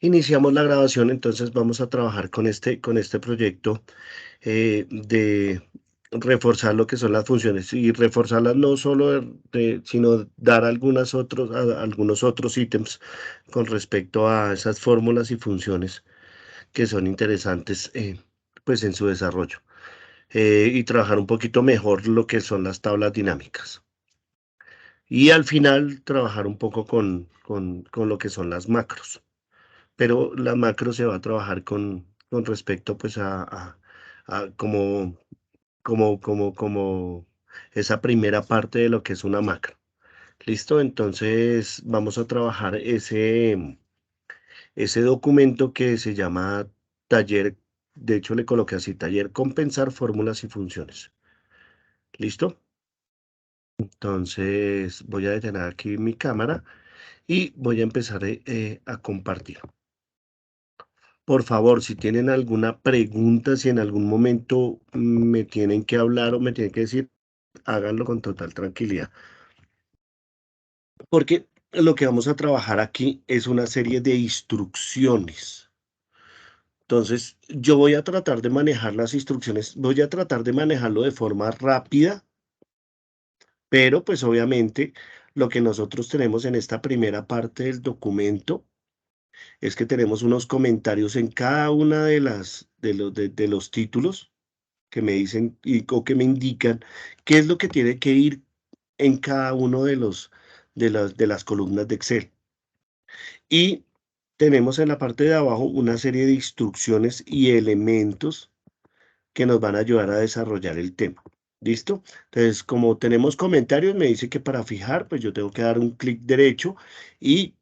Iniciamos la grabación, entonces vamos a trabajar con este proyecto de reforzar lo que son las funciones y reforzarlas no solo sino dar algunos otros ítems con respecto a esas fórmulas y funciones que son interesantes pues en su desarrollo y trabajar un poquito mejor lo que son las tablas dinámicas. Y al final trabajar un poco con lo que son las macros, pero la macro se va a trabajar con respecto pues a como esa primera parte de lo que es una macro. ¿Listo? Entonces vamos a trabajar ese documento que se llama taller, de hecho le coloqué así, taller compensar fórmulas y funciones. ¿Listo? Entonces voy a detener aquí mi cámara y voy a empezar a compartir. Por favor, si tienen alguna pregunta, si en algún momento me tienen que hablar o me tienen que decir, háganlo con total tranquilidad. Porque lo que vamos a trabajar aquí es una serie de instrucciones. Entonces, yo voy a tratar de manejar las instrucciones, voy a tratar de manejarlo de forma rápida, pero pues obviamente lo que nosotros tenemos en esta primera parte del documento es que tenemos unos comentarios en cada una de los títulos que me dicen o que me indican qué es lo que tiene que ir en cada uno de las columnas de Excel. Y tenemos en la parte de abajo una serie de instrucciones y elementos que nos van a ayudar a desarrollar el tema. ¿Listo? Entonces, como tenemos comentarios, me dice que para fijar, pues yo tengo que dar un clic derecho y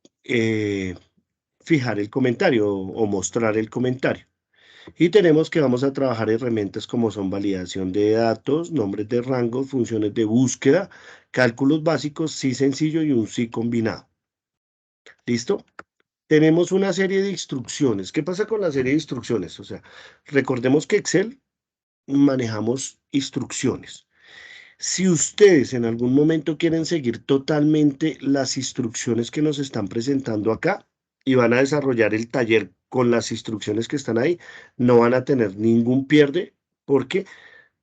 fijar el comentario o mostrar el comentario. Y tenemos que vamos a trabajar herramientas como son validación de datos, nombres de rango, funciones de búsqueda, cálculos básicos, sí sencillo y un sí combinado. ¿Listo? Tenemos una serie de instrucciones. ¿Qué pasa con la serie de instrucciones? O sea, recordemos que Excel manejamos instrucciones. Si ustedes en algún momento quieren seguir totalmente las instrucciones que nos están presentando acá y van a desarrollar el taller con las instrucciones que están ahí, no van a tener ningún pierde porque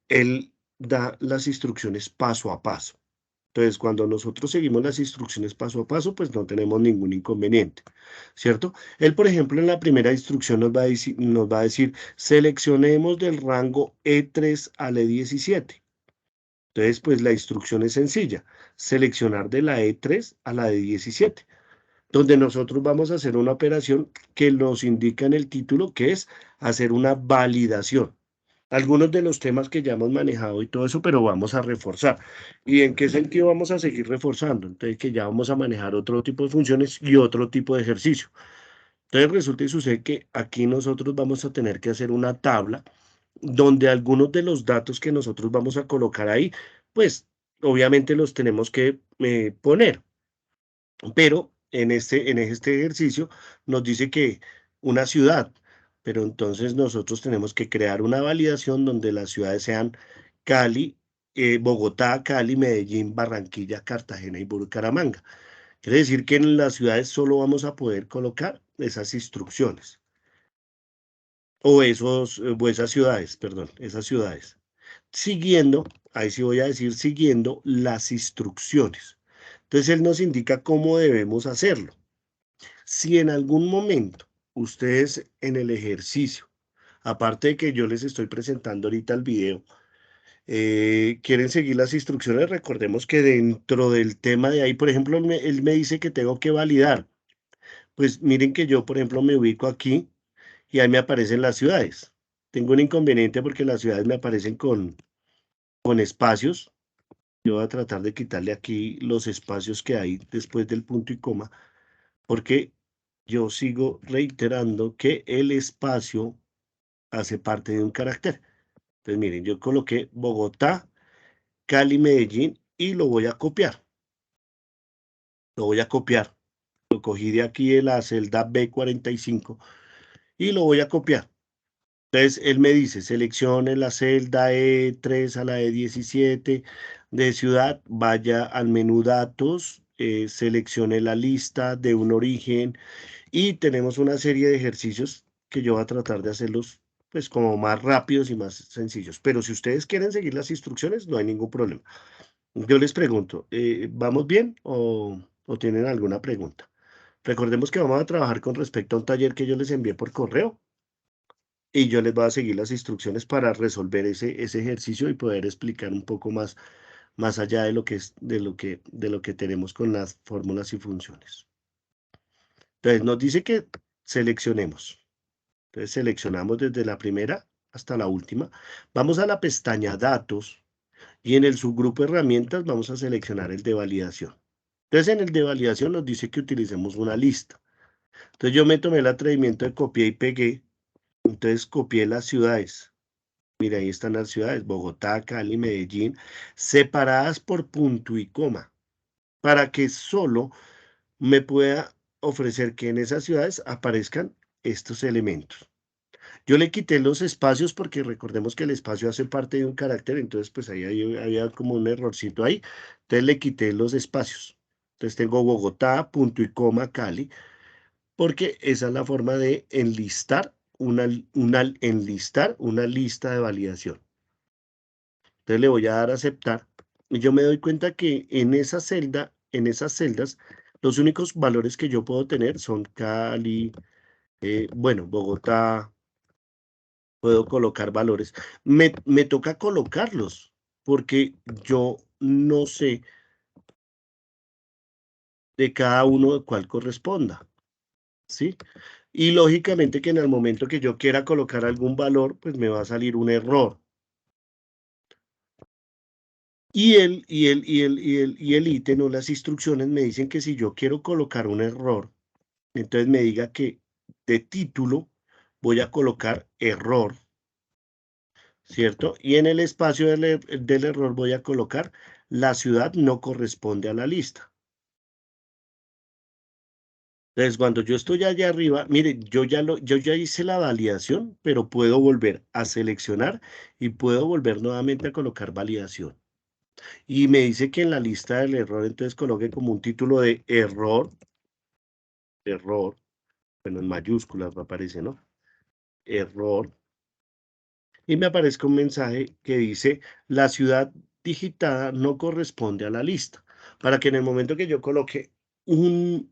él da las instrucciones paso a paso. Entonces, cuando nosotros seguimos las instrucciones paso a paso, pues no tenemos ningún inconveniente, ¿cierto? Él, por ejemplo, en la primera instrucción nos va a decir seleccionemos del rango E3 al E17. Entonces, pues la instrucción es sencilla, seleccionar de la E3 a la E17, donde nosotros vamos a hacer una operación que nos indica en el título, que es hacer una validación. Algunos de los temas que ya hemos manejado y todo eso, pero vamos a reforzar. ¿Y en qué sentido vamos a seguir reforzando? Entonces, que ya vamos a manejar otro tipo de funciones y otro tipo de ejercicio. Entonces, resulta y sucede que aquí nosotros vamos a tener que hacer una tabla donde algunos de los datos que nosotros vamos a colocar ahí, pues obviamente los tenemos que poner, pero en este ejercicio nos dice que una ciudad, pero entonces nosotros tenemos que crear una validación donde las ciudades sean Cali, Bogotá, Cali, Medellín, Barranquilla, Cartagena y Bucaramanga. Quiere decir que en las ciudades solo vamos a poder colocar esas instrucciones o esas ciudades, perdón, esas ciudades. Siguiendo, ahí sí voy a decir siguiendo las instrucciones. Entonces él nos indica cómo debemos hacerlo. Si en algún momento ustedes en el ejercicio, aparte de que yo les estoy presentando ahorita el video, quieren seguir las instrucciones, recordemos que dentro del tema de ahí, por ejemplo, él me dice que tengo que validar. Pues miren que yo, por ejemplo, me ubico aquí y ahí me aparecen las ciudades. Tengo un inconveniente porque las ciudades me aparecen con espacios. Yo voy a tratar de quitarle aquí los espacios que hay después del punto y coma, porque yo sigo reiterando que el espacio hace parte de un carácter. Entonces, miren, yo coloqué Bogotá, Cali, Medellín y lo voy a copiar. Lo voy a copiar. Lo cogí de aquí de la celda B45 y lo voy a copiar. Entonces, él me dice, seleccione la celda E3 a la E17 de ciudad, vaya al menú datos seleccione la lista de un origen y tenemos una serie de ejercicios que yo voy a tratar de hacerlos pues como más rápidos y más sencillos. Pero si ustedes quieren seguir las instrucciones, no hay ningún problema. Yo les pregunto, ¿vamos bien o tienen alguna pregunta? Recordemos que vamos a trabajar con respecto a un taller que yo les envié por correo y yo les voy a seguir las instrucciones para resolver ese ejercicio y poder explicar un poco más allá de lo que es, de lo que tenemos con las fórmulas y funciones. Entonces nos dice que seleccionemos. Entonces seleccionamos desde la primera hasta la última. Vamos a la pestaña Datos y en el subgrupo Herramientas vamos a seleccionar el de validación. Entonces en el de validación nos dice que utilicemos una lista. Entonces yo me tomé el atrevimiento de copiar y pegué. Entonces copié las ciudades. Mira, ahí están las ciudades, Bogotá, Cali, Medellín, separadas por punto y coma, para que solo me pueda ofrecer que en esas ciudades aparezcan estos elementos. Yo le quité los espacios porque recordemos que el espacio hace parte de un carácter, entonces pues ahí había como un errorcito ahí. Entonces le quité los espacios. Entonces tengo Bogotá, punto y coma, Cali, porque esa es la forma de enlistar una lista de validación. Entonces le voy a dar a aceptar y yo me doy cuenta que en esa celda, en esas celdas, los únicos valores que yo puedo tener son Cali, bueno, Bogotá, puedo colocar valores. Me toca colocarlos porque yo no sé de cada uno de cuál corresponda, ¿sí? Y lógicamente que en el momento que yo quiera colocar algún valor, pues me va a salir un error. Y el ítem o las instrucciones me dicen que si yo quiero colocar un error, entonces me diga que de título voy a colocar error, ¿cierto? Y en el espacio del error voy a colocar la ciudad no corresponde a la lista. Entonces, cuando yo estoy allá arriba, mire, yo ya hice la validación, pero puedo volver a seleccionar y puedo volver nuevamente a colocar validación. Y me dice que en la lista del error, entonces coloque como un título de error, bueno, en mayúsculas me aparece, ¿no? Error. Y me aparezca un mensaje que dice, la ciudad digitada no corresponde a la lista. Para que en el momento que yo coloque una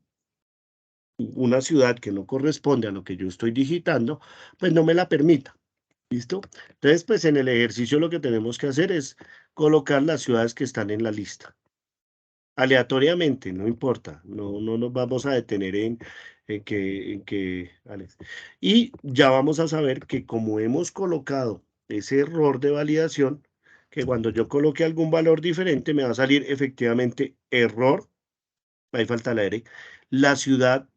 ciudad que no corresponde a lo que yo estoy digitando, pues no me la permita. ¿Listo? Entonces, pues en el ejercicio lo que tenemos que hacer es colocar las ciudades que están en la lista. Aleatoriamente, no importa, no nos vamos a detener en que, Alex. Y ya vamos a saber que como hemos colocado ese error de validación, que cuando yo coloque algún valor diferente me va a salir efectivamente error, ahí falta la R, la ciudad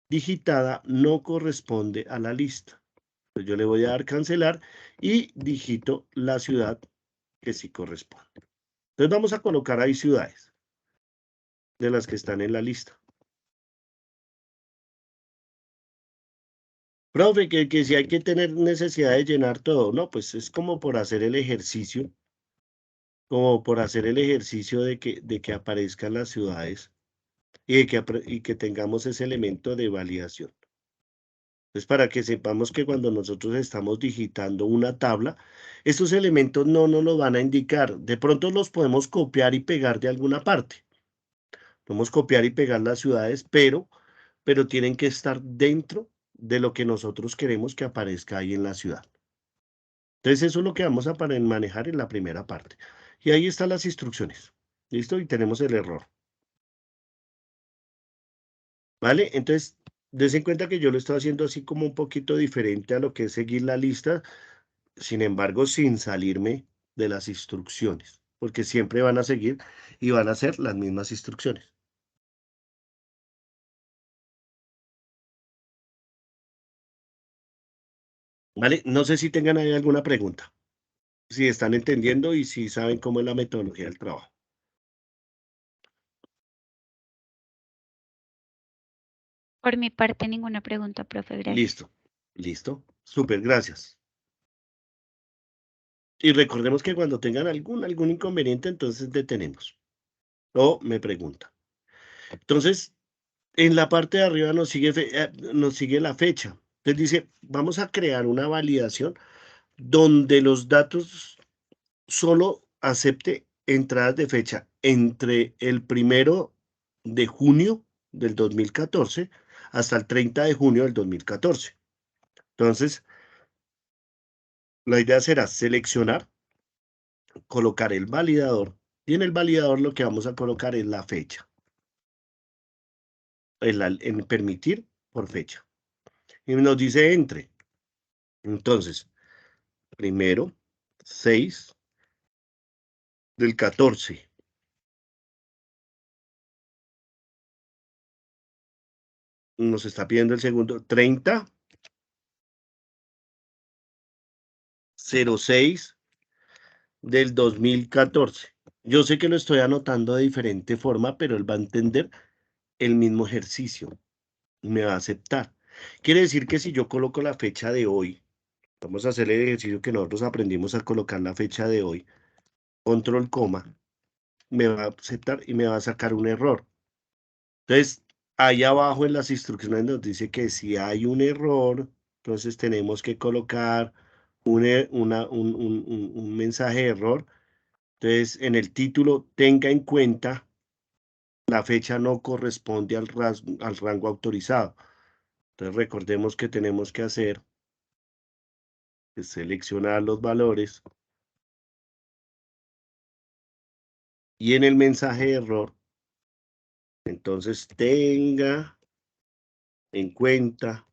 digitada no corresponde a la lista. Entonces yo le voy a dar cancelar y digito la ciudad que sí corresponde. Entonces vamos a colocar ahí ciudades de las que están en la lista. Profe, que si hay que tener necesidad de llenar todo, no, pues es como por hacer el ejercicio, de que aparezcan las ciudades y que tengamos ese elemento de validación. Es para que sepamos que cuando nosotros estamos digitando una tabla, estos elementos no nos lo van a indicar. De pronto los podemos copiar y pegar de alguna parte. Podemos copiar y pegar las ciudades, pero tienen que estar dentro de lo que nosotros queremos que aparezca ahí en la ciudad. Entonces, eso es lo que vamos a manejar en la primera parte. Y ahí están las instrucciones. ¿Listo? Y tenemos el error. ¿Vale? Entonces, des en cuenta que yo lo estoy haciendo así como un poquito diferente a lo que es seguir la lista, sin embargo, sin salirme de las instrucciones, porque siempre van a seguir y van a ser las mismas instrucciones. ¿Vale? No sé si tengan ahí alguna pregunta, si están entendiendo y si saben cómo es la metodología del trabajo. Por mi parte, ninguna pregunta, profe, gracias. Listo, listo. Súper, gracias. Y recordemos que cuando tengan algún inconveniente, entonces detenemos o me preguntan. Entonces, en la parte de arriba nos sigue la fecha. Entonces dice, vamos a crear una validación donde los datos solo acepte entradas de fecha entre el 1 de junio del 2014 hasta el 30 de junio del 2014. Entonces, la idea será seleccionar, colocar el validador, y en el validador lo que vamos a colocar es la fecha, en permitir por fecha. Y nos dice entre. Entonces, 1/6 del 14. Nos está pidiendo el segundo, 30/06 del 2014. Yo sé que lo estoy anotando de diferente forma, pero él va a entender el mismo ejercicio, me va a aceptar. Quiere decir que si yo coloco la fecha de hoy, vamos a hacer el ejercicio que nosotros aprendimos a colocar la fecha de hoy, control coma, me va a aceptar y me va a sacar un error. Entonces, ahí abajo en las instrucciones nos dice que si hay un error, entonces tenemos que colocar un mensaje de error. Entonces, en el título, tenga en cuenta, la fecha no corresponde al rango autorizado. Entonces, recordemos que tenemos que hacer es seleccionar los valores y en el mensaje de error, entonces tenga en cuenta,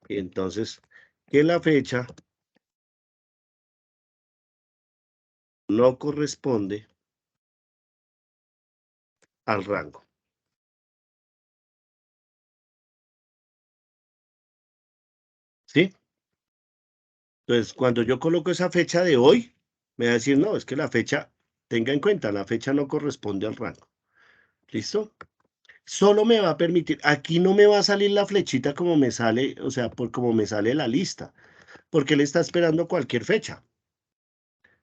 entonces, que la fecha no corresponde al rango. ¿Sí? Entonces, cuando yo coloco esa fecha de hoy, me va a decir, no, es que la fecha, tenga en cuenta, la fecha no corresponde al rango. ¿Listo? Solo me va a permitir, aquí no me va a salir la flechita como me sale, o sea, por como me sale la lista, porque él está esperando cualquier fecha,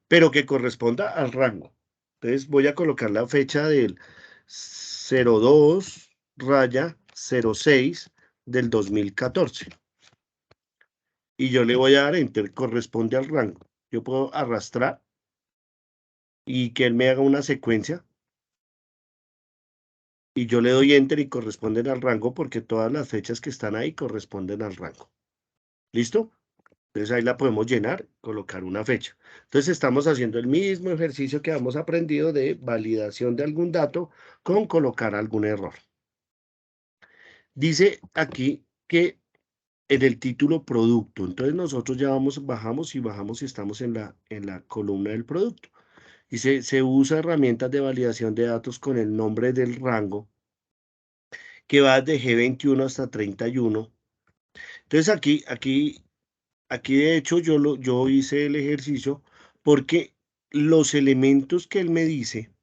pero que corresponda al rango. Entonces voy a colocar la fecha del 02/06 del 2014. Y yo le voy a dar enter, corresponde al rango. Yo puedo arrastrar y que él me haga una secuencia. Y yo le doy enter y corresponden al rango porque todas las fechas que están ahí corresponden al rango. ¿Listo? Entonces ahí la podemos llenar, colocar una fecha. Entonces estamos haciendo el mismo ejercicio que hemos aprendido de validación de algún dato con colocar algún error. Dice aquí que en el título producto, entonces nosotros ya bajamos y estamos en la columna del producto. Y se usa herramientas de validación de datos con el nombre del rango que va de G21 hasta 31. Entonces aquí de hecho yo hice el ejercicio porque los elementos que él me dice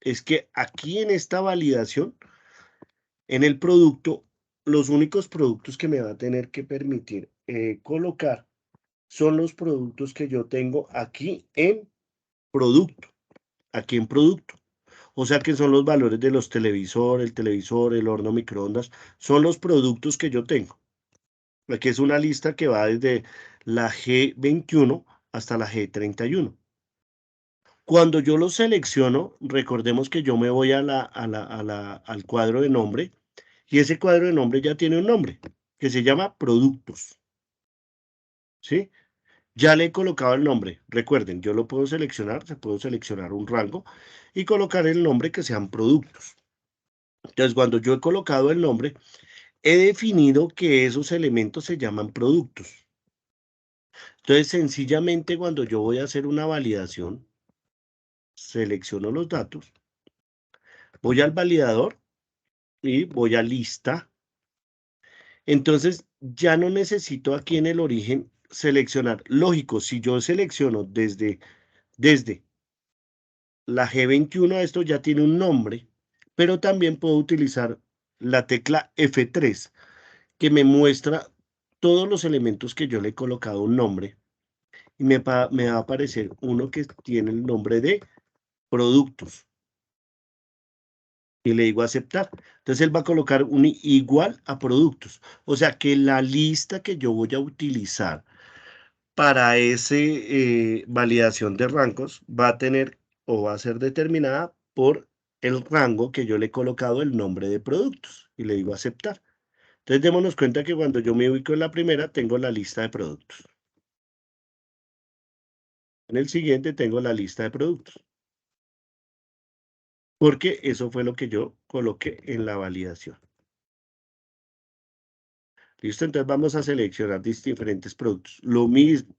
es que aquí en esta validación, en el producto, los únicos productos que me va a tener que permitir colocar son los productos que yo tengo producto, aquí en producto. O sea que son los valores de los televisor, el horno microondas, son los productos que yo tengo. Aquí es una lista que va desde la G21 hasta la G31. Cuando yo los selecciono, recordemos que yo me voy al cuadro de nombre y ese cuadro de nombre ya tiene un nombre que se llama productos. ¿Sí? Ya le he colocado el nombre. Recuerden, yo lo puedo seleccionar, se puedo seleccionar un rango y colocar el nombre que sean productos. Entonces, cuando yo he colocado el nombre, he definido que esos elementos se llaman productos. Entonces, sencillamente, cuando yo voy a hacer una validación, selecciono los datos, voy al validador y voy a lista. Entonces, ya no necesito aquí en el origen seleccionar. Lógico, si yo selecciono desde la G21, esto ya tiene un nombre, pero también puedo utilizar la tecla F3, que me muestra todos los elementos que yo le he colocado un nombre. Y me va a aparecer uno que tiene el nombre de productos. y le digo aceptar. Entonces él va a colocar un igual a productos. O sea que la lista que yo voy a utilizar para ese validación de rangos va a tener o va a ser determinada por el rango que yo le he colocado el nombre de productos y le digo aceptar. Entonces démonos cuenta que cuando yo me ubico en la primera tengo la lista de productos. En el siguiente tengo la lista de productos. Porque eso fue lo que yo coloqué en la validación. ¿Listo? Entonces vamos a seleccionar diferentes productos. Lo mismo,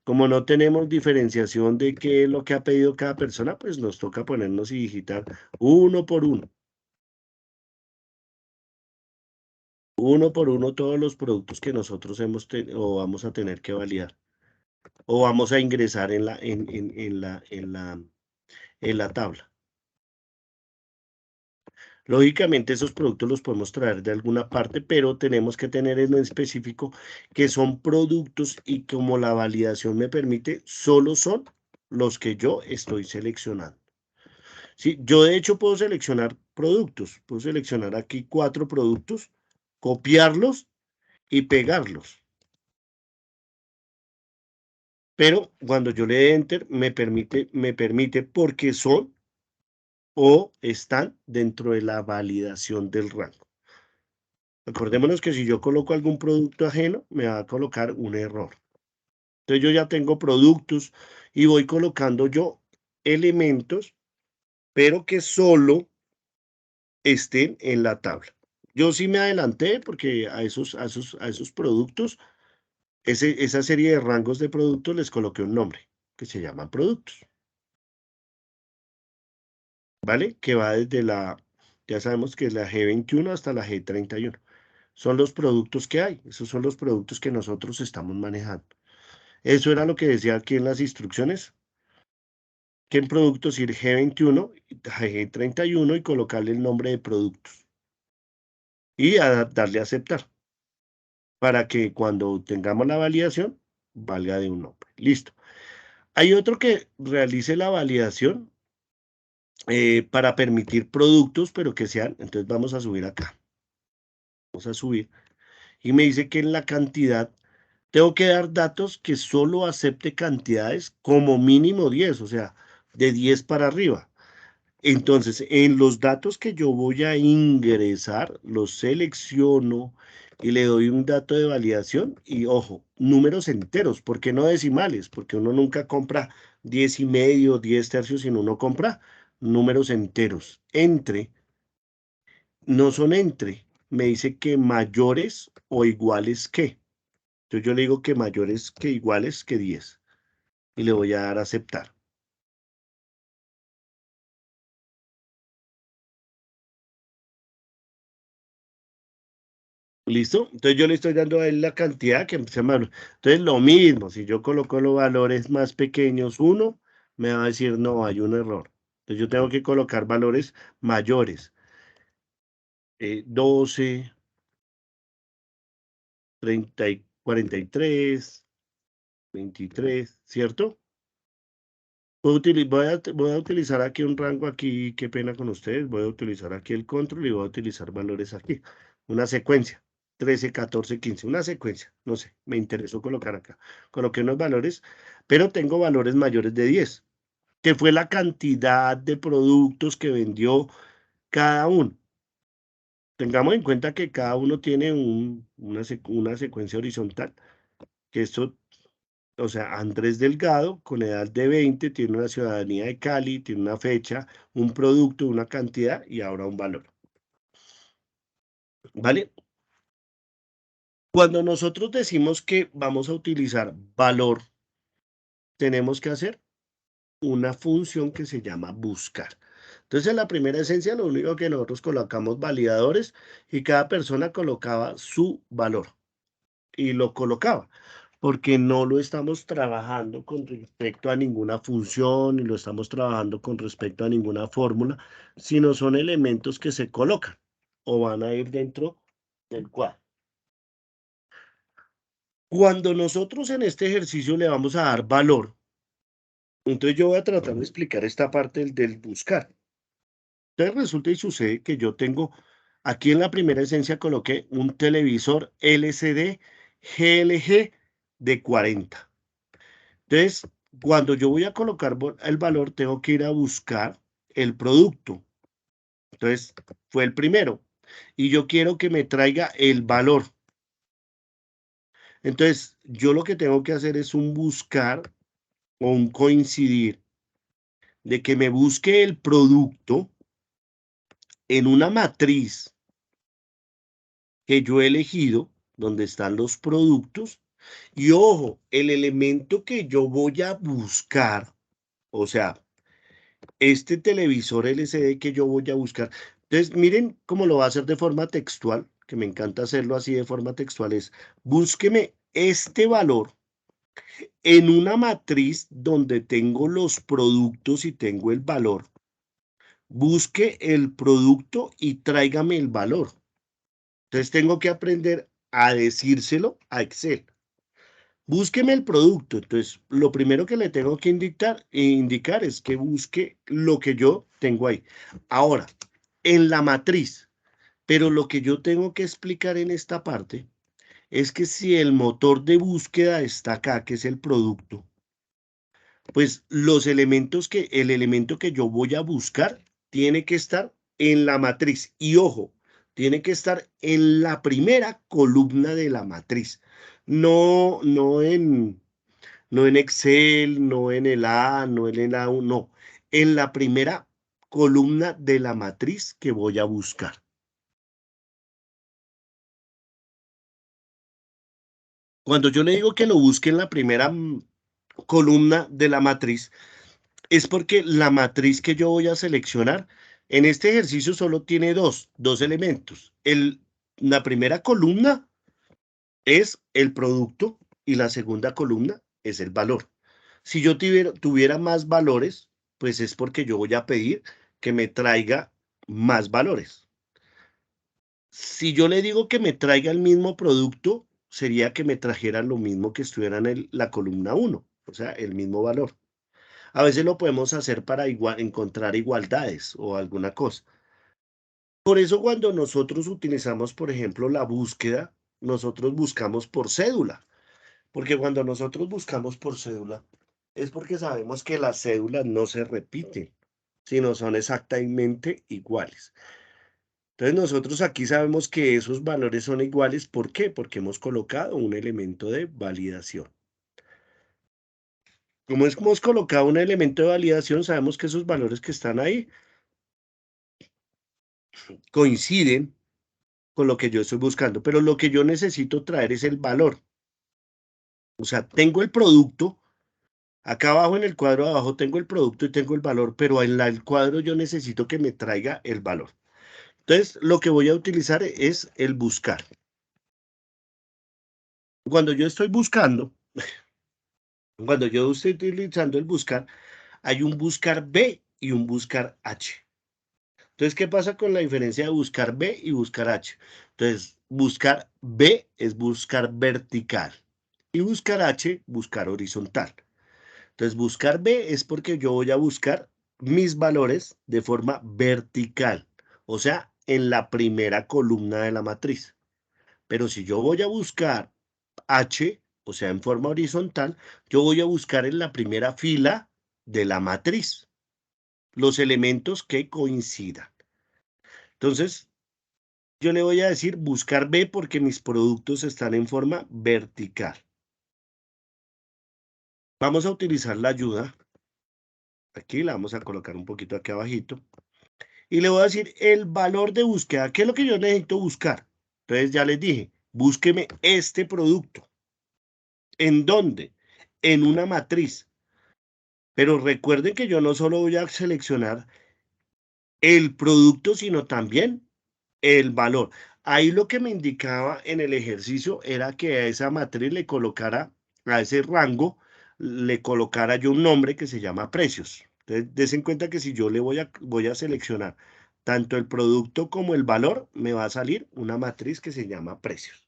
como no tenemos diferenciación de qué es lo que ha pedido cada persona, pues nos toca ponernos y digitar uno por uno. Uno por uno todos los productos que nosotros o vamos a tener que validar. O vamos a ingresar en la tabla. Lógicamente esos productos los podemos traer de alguna parte, pero tenemos que tener en específico que son productos y como la validación me permite, solo son los que yo estoy seleccionando. Sí, yo de hecho puedo seleccionar productos, puedo seleccionar aquí 4 productos, copiarlos y pegarlos. Pero cuando yo le dé enter me permite porque son o están dentro de la validación del rango. Acordémonos que si yo coloco algún producto ajeno, me va a colocar un error. Entonces yo ya tengo productos y voy colocando yo elementos, pero que solo estén en la tabla. Yo sí me adelanté porque a esos productos, esa serie de rangos de productos les coloqué un nombre que se llaman productos, ¿vale? Que va desde ya sabemos que es la G21 hasta la G31. Son los productos que hay, esos son los productos que nosotros estamos manejando. Eso era lo que decía aquí en las instrucciones, que en productos ir G21, G31 y colocarle el nombre de productos y darle a aceptar para que cuando tengamos la validación valga de un nombre. Listo. Hay otro que realice la validación para permitir productos, pero que sean, entonces vamos a subir acá. Vamos a subir y me dice que en la cantidad tengo que dar datos que solo acepte cantidades como mínimo 10, o sea, de 10 para arriba. Entonces, en los datos que yo voy a ingresar, los selecciono y le doy un dato de validación y, ojo, números enteros, ¿por qué no decimales? Porque uno nunca compra 10 y medio, 10 tercios, sino uno compra números enteros. No son entre, me dice que mayores o iguales que. Entonces yo le digo que mayores que iguales que 10 y le voy a dar a aceptar. ¿Listo? Entonces yo le estoy dando a él la cantidad que se llama. Entonces lo mismo, si yo coloco los valores más pequeños, 1, me va a decir no, hay un error. Entonces yo tengo que colocar valores mayores. 12, 30, 43, 23, ¿cierto? Voy a utilizar aquí un rango aquí, qué pena con ustedes, voy a utilizar aquí el control y voy a utilizar valores aquí, una secuencia, 13, 14, 15, una secuencia, no sé, me interesó colocar acá. Coloqué unos valores, pero tengo valores mayores de 10, que fue la cantidad de productos que vendió cada uno. Tengamos en cuenta que cada uno tiene una secuencia horizontal, que esto. O sea, Andrés Delgado, con edad de 20, tiene una ciudadanía de Cali, tiene una fecha, un producto, una cantidad y ahora un valor. ¿Vale? Cuando nosotros decimos que vamos a utilizar valor, tenemos que hacer una función que se llama buscar. Entonces, en la primera esencia, lo único que nosotros colocamos validadores y cada persona colocaba su valor y lo colocaba, porque no lo estamos trabajando con respecto a ninguna función, ni lo estamos trabajando con respecto a ninguna fórmula, sino son elementos que se colocan o van a ir dentro del cuadro. Cuando nosotros en este ejercicio le vamos a dar valor, entonces yo voy a tratar de explicar esta parte del buscar. Entonces resulta y sucede que yo tengo, aquí en la primera esencia coloqué un televisor LCD GLG de 40. Entonces, cuando yo voy a colocar el valor, tengo que ir a buscar el producto. Entonces, fue el primero. Y yo quiero que me traiga el valor. Entonces, yo lo que tengo que hacer es un buscar o un coincidir de que me busque el producto en una matriz que yo he elegido, donde están los productos. Y ojo, el elemento que yo voy a buscar, o sea, este televisor LCD que yo voy a buscar. Entonces, miren cómo lo va a hacer de forma textual, que me encanta hacerlo así de forma textual, es búsqueme este valor en una matriz donde tengo los productos y tengo el valor. Busque el producto y tráigame el valor. Entonces tengo que aprender a decírselo a Excel. Búsqueme el producto. Entonces, lo primero que le tengo que indicar es que busque lo que yo tengo ahí. Ahora, en la matriz, pero lo que yo tengo que explicar en esta parte es que si el motor de búsqueda está acá, que es el producto, pues el elemento que yo voy a buscar tiene que estar en la matriz. Y ojo, tiene que estar en la primera columna de la matriz. No en Excel, no en el A, no en el A1, no. En la primera columna de la matriz que voy a buscar. Cuando yo le digo que lo busque en la primera columna de la matriz, es porque la matriz que yo voy a seleccionar en este ejercicio solo tiene dos elementos. La primera columna es el producto y la segunda columna es el valor. Si yo tuviera más valores, pues es porque yo voy a pedir que me traiga más valores. Si yo le digo que me traiga el mismo producto, sería que me trajera lo mismo que estuviera en la columna 1, o sea, el mismo valor. A veces lo podemos hacer para encontrar igualdades o alguna cosa. Por eso cuando nosotros utilizamos, por ejemplo, la búsqueda, nosotros buscamos por cédula, porque cuando nosotros buscamos por cédula, es porque sabemos que las cédulas no se repiten, sino son exactamente iguales. Entonces nosotros aquí sabemos que esos valores son iguales. ¿Por qué? Porque hemos colocado un elemento de validación. Como hemos colocado un elemento de validación, sabemos que esos valores que están ahí coinciden con lo que yo estoy buscando, pero lo que yo necesito traer es el valor. O sea, tengo el producto, acá abajo en el cuadro de abajo tengo el producto y tengo el valor, pero en el cuadro yo necesito que me traiga el valor. Entonces, lo que voy a utilizar es el buscar. Cuando yo estoy buscando, cuando yo estoy utilizando el buscar, hay un buscar B y un buscar H. Entonces, ¿qué pasa con la diferencia de buscar B y buscar H? Entonces, buscar B es buscar vertical y buscar H, buscar horizontal. Entonces, buscar B es porque yo voy a buscar mis valores de forma vertical, o sea, en la primera columna de la matriz. Pero si yo voy a buscar H, o sea, en forma horizontal, yo voy a buscar en la primera fila de la matriz los elementos que coincidan. Entonces, yo le voy a decir buscar B porque mis productos están en forma vertical. Vamos a utilizar la ayuda. Aquí la vamos a colocar un poquito aquí abajito. Y le voy a decir el valor de búsqueda. ¿Qué es lo que yo necesito buscar? Entonces ya les dije, búsqueme este producto. ¿En dónde? En una matriz. Pero recuerden que yo no solo voy a seleccionar el producto, sino también el valor. Ahí lo que me indicaba en el ejercicio era que a esa matriz le colocara, a ese rango, le colocara yo un nombre que se llama precios. Entonces, des en cuenta que si yo voy a seleccionar tanto el producto como el valor, me va a salir una matriz que se llama precios.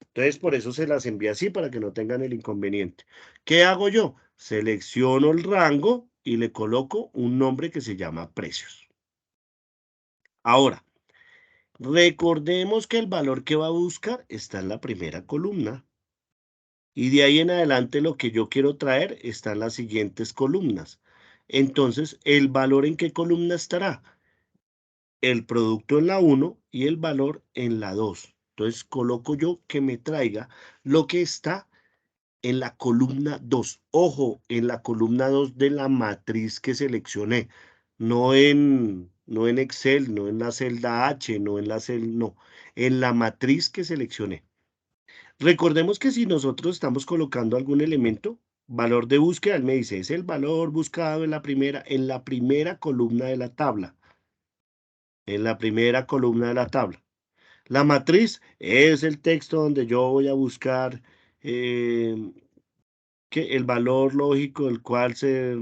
Entonces, por eso se las envía así para que no tengan el inconveniente. ¿Qué hago yo? Selecciono el rango y le coloco un nombre que se llama precios. Ahora, recordemos que el valor que va a buscar está en la primera columna. Y de ahí en adelante lo que yo quiero traer está en las siguientes columnas. Entonces, ¿el valor en qué columna estará? El producto en la 1 y el valor en la 2. Entonces, coloco yo que me traiga lo que está en la columna 2. Ojo, en la columna 2 de la matriz que seleccioné. No en Excel, no en la celda H, no en la celda, no. En la matriz que seleccioné. Recordemos que si nosotros estamos colocando algún elemento, valor de búsqueda, él me dice, es el valor buscado en la primera columna de la tabla. En la primera columna de la tabla. La matriz es el texto donde yo voy a buscar que el valor lógico del cual se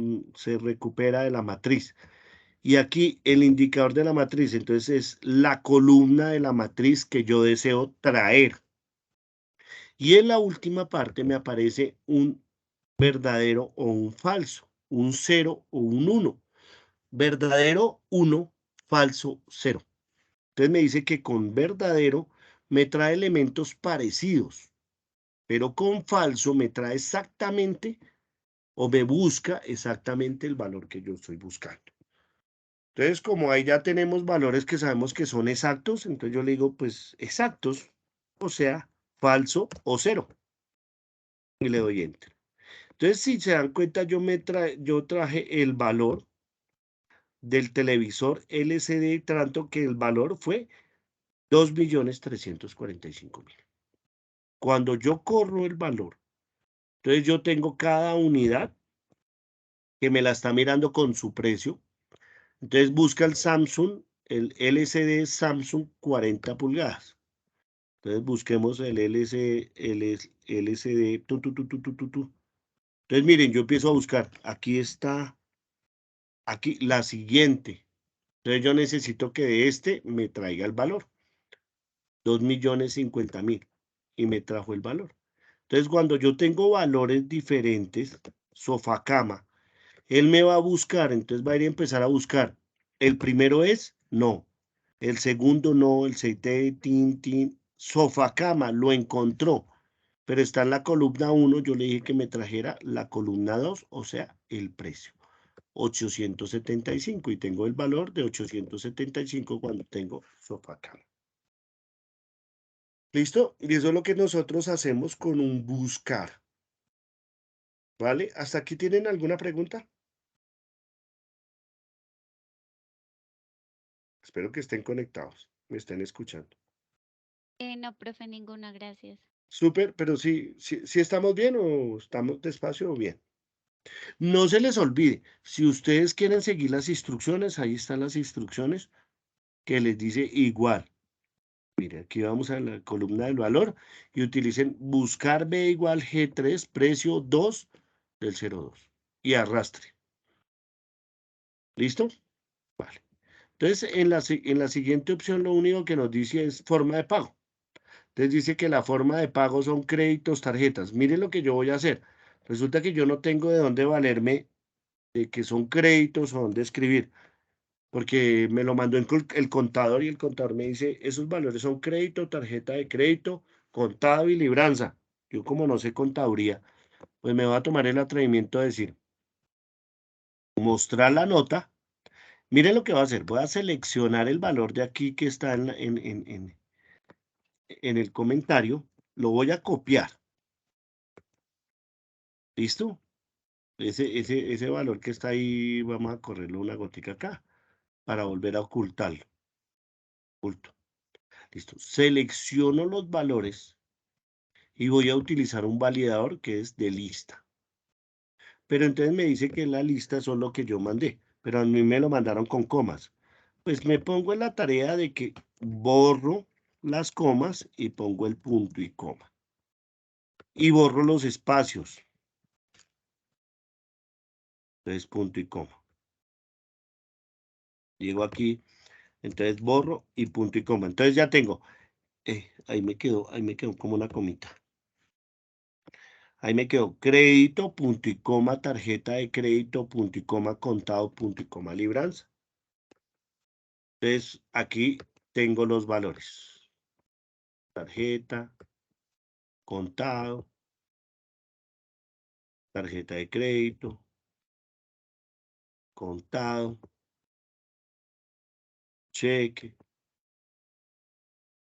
recupera de la matriz. Y aquí el indicador de la matriz, entonces es la columna de la matriz que yo deseo traer. Y en la última parte me aparece un verdadero o un falso, un 0 o un 1. Verdadero 1, falso 0. Entonces me dice que con verdadero me trae elementos parecidos, pero con falso me trae exactamente o me busca exactamente el valor que yo estoy buscando. Entonces, como ahí ya tenemos valores que sabemos que son exactos, entonces yo le digo, pues exactos, o sea, falso o 0. Y le doy enter. Entonces, si se dan cuenta, yo traje el valor del televisor LCD, tanto que el valor fue 2.345.000. Cuando yo corro el valor, entonces yo tengo cada unidad que me la está mirando con su precio. Entonces busca el Samsung, el LCD Samsung 40 pulgadas. Entonces busquemos el LCD. Entonces miren, yo empiezo a buscar. Aquí está, aquí la siguiente. Entonces yo necesito que de este me traiga el valor. 2.050.000. Y me trajo el valor. Entonces cuando yo tengo valores diferentes, sofá cama, él me va a buscar, entonces va a ir a empezar a buscar. El primero es no. El segundo no, el seite tin, sofá cama, lo encontró. Pero está en la columna 1, yo le dije que me trajera la columna 2, o sea, el precio. 875 y tengo el valor de 875 cuando tengo sofá cama. ¿Listo? Y eso es lo que nosotros hacemos con un buscar. ¿Vale? ¿Hasta aquí tienen alguna pregunta? Espero que estén conectados, me estén escuchando. No, profe, ninguna, gracias. Súper, pero sí estamos bien o estamos despacio o bien. No se les olvide, si ustedes quieren seguir las instrucciones, ahí están las instrucciones que les dice igual. Mire, aquí vamos a la columna del valor y utilicen buscar B igual G3, precio 2 del 02 y arrastre. ¿Listo? Vale. Entonces, en la siguiente opción, lo único que nos dice es forma de pago. Entonces dice que la forma de pago son créditos, tarjetas. Miren lo que yo voy a hacer. Resulta que yo no tengo de dónde valerme de que son créditos o dónde escribir, porque me lo mandó el contador y el contador me dice, esos valores son crédito, tarjeta de crédito, contado y libranza. Yo como no sé contaduría, pues me voy a tomar el atrevimiento de decir, mostrar la nota. Miren lo que va a hacer. Voy a seleccionar el valor de aquí que está en el comentario. Lo voy a copiar. ¿Listo? Ese valor que está ahí, vamos a correrlo una gotica acá para volver a ocultarlo. Oculto. Listo. Selecciono los valores y voy a utilizar un validador que es de lista. Pero entonces me dice que la lista son lo que yo mandé, pero a mí me lo mandaron con comas. Pues me pongo en la tarea de que borro las comas y pongo el punto y coma. Y borro los espacios. Entonces, punto y coma. Llego aquí, entonces borro y punto y coma. Entonces ya tengo, ahí me quedó como una comita. Ahí me quedó crédito, punto y coma, tarjeta de crédito, punto y coma, contado, punto y coma, libranza. Entonces, aquí tengo los valores. Tarjeta, contado, tarjeta de crédito, contado, cheque,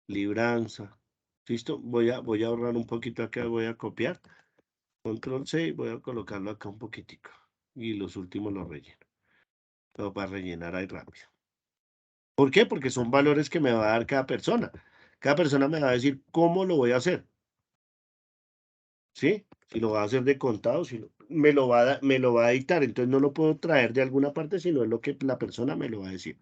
libranza. ¿Listo? Voy a ahorrar un poquito acá, voy a copiar. Control C, voy a colocarlo acá un poquitico. Y los últimos los relleno. Todo para rellenar ahí rápido. ¿Por qué? Porque son valores que me va a dar cada persona. Cada persona me va a decir cómo lo voy a hacer. ¿Sí? Si lo va a hacer de contado, si no, me lo va a dictar. Entonces no lo puedo traer de alguna parte, sino es lo que la persona me lo va a decir.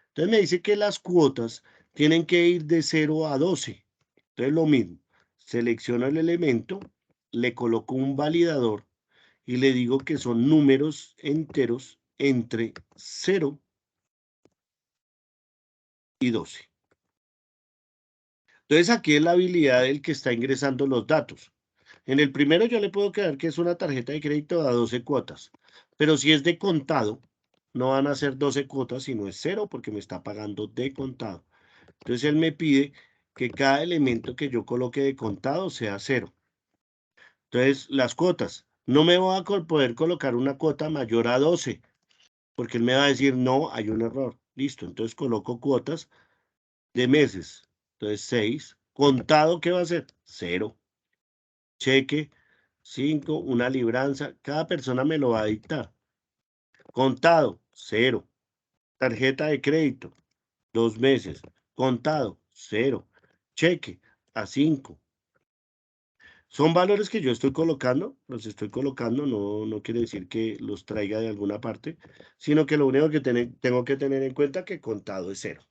Entonces me dice que las cuotas tienen que ir de 0 a 12. Entonces lo mismo. Selecciono el elemento, le coloco un validador y le digo que son números enteros entre 0 y 12. Entonces aquí es la habilidad del que está ingresando los datos. En el primero yo le puedo quedar que es una tarjeta de crédito a 12 cuotas, pero si es de contado, no van a ser 12 cuotas, sino es 0 porque me está pagando de contado. Entonces él me pide que cada elemento que yo coloque de contado sea 0. Entonces las cuotas, no me voy a poder colocar una cuota mayor a 12, porque él me va a decir, no, hay un error. Listo, entonces coloco cuotas de meses. Entonces 6. Contado, ¿qué va a ser? 0. Cheque, 5. Una libranza. Cada persona me lo va a dictar. Contado, 0. Tarjeta de crédito, 2 meses. Contado, 0. Cheque, a 5. Son valores que yo estoy colocando, los estoy colocando, no quiere decir que los traiga de alguna parte, sino que lo único que tengo que tener en cuenta que contado es 0.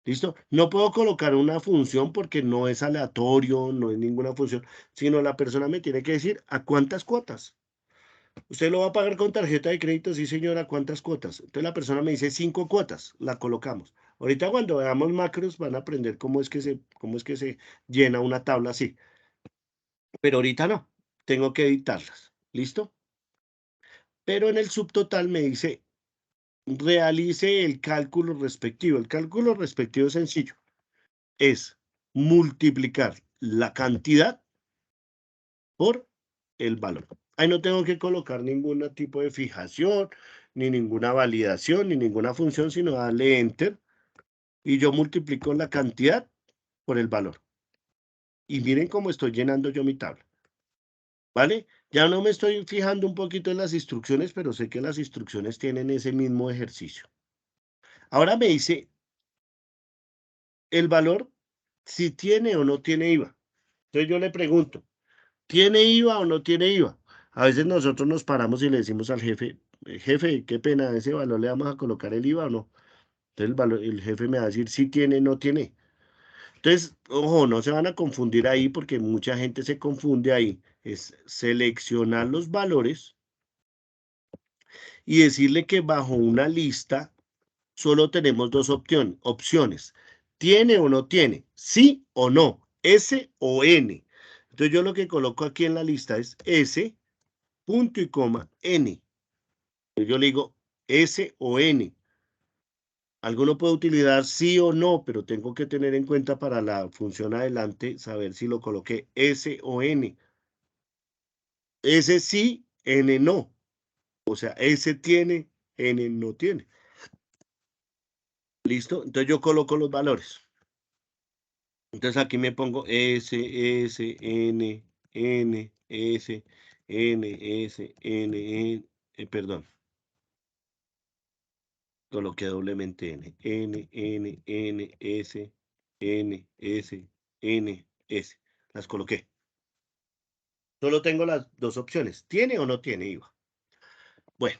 ¿Listo? No puedo colocar una función porque no es aleatorio, no es ninguna función, sino la persona me tiene que decir a cuántas cuotas. ¿Usted lo va a pagar con tarjeta de crédito? Sí, señora, ¿cuántas cuotas? Entonces la persona me dice 5 cuotas, la colocamos. Ahorita cuando veamos macros van a aprender cómo es que se llena una tabla así. Pero ahorita no, tengo que editarlas. ¿Listo? Pero en el subtotal me dice, realice el cálculo respectivo. El cálculo respectivo es sencillo. Es multiplicar la cantidad por el valor. Ahí no tengo que colocar ningún tipo de fijación, ni ninguna validación, ni ninguna función, sino darle enter y yo multiplico la cantidad por el valor. Y miren cómo estoy llenando yo mi tabla. ¿Vale? Ya no me estoy fijando un poquito en las instrucciones, pero sé que las instrucciones tienen ese mismo ejercicio. Ahora me dice el valor si tiene o no tiene IVA. Entonces yo le pregunto, ¿tiene IVA o no tiene IVA? A veces nosotros nos paramos y le decimos al jefe, jefe, qué pena, ¿ese valor le vamos a colocar el IVA o no? Entonces el jefe me va a decir si tiene o no tiene. Entonces, ojo, no se van a confundir ahí porque mucha gente se confunde ahí. Es seleccionar los valores y decirle que bajo una lista solo tenemos dos opciones. ¿Tiene o no tiene? ¿Sí o no? ¿S o N? Entonces yo lo que coloco aquí en la lista es S, punto y coma, N. Yo le digo S o N. Alguno puede utilizar sí o no, pero tengo que tener en cuenta para la función adelante, saber si lo coloqué S o N. S sí, N no. O sea, S tiene, N no tiene. ¿Listo? Entonces yo coloco los valores. Entonces aquí me pongo S, S, N, N, S, N, S, N, N, perdón, coloqué doblemente N, N, N, N, S, N, S, N, S. Las coloqué. Solo tengo las dos opciones, ¿tiene o no tiene IVA? Bueno,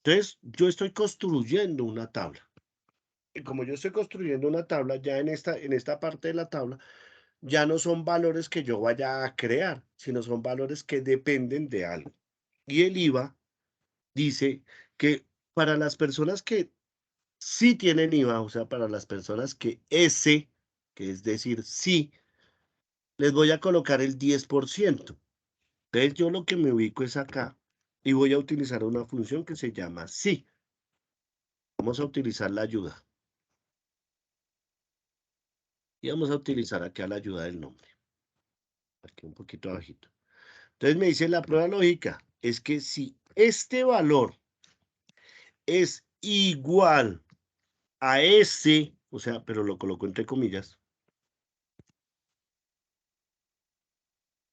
entonces yo estoy construyendo una tabla. Y como yo estoy construyendo una tabla, ya en esta parte de la tabla, ya no son valores que yo vaya a crear, sino son valores que dependen de algo. Y el IVA dice que para las personas que sí tienen IVA, o sea, para las personas que ese, que es decir, sí, les voy a colocar el 10%. Entonces yo lo que me ubico es acá y voy a utilizar una función que se llama sí. Vamos a utilizar la ayuda. Y vamos a utilizar aquí a la ayuda del nombre. Aquí un poquito abajito. Entonces me dice la prueba lógica. Es que si este valor es igual a ese, o sea, pero lo coloco entre comillas,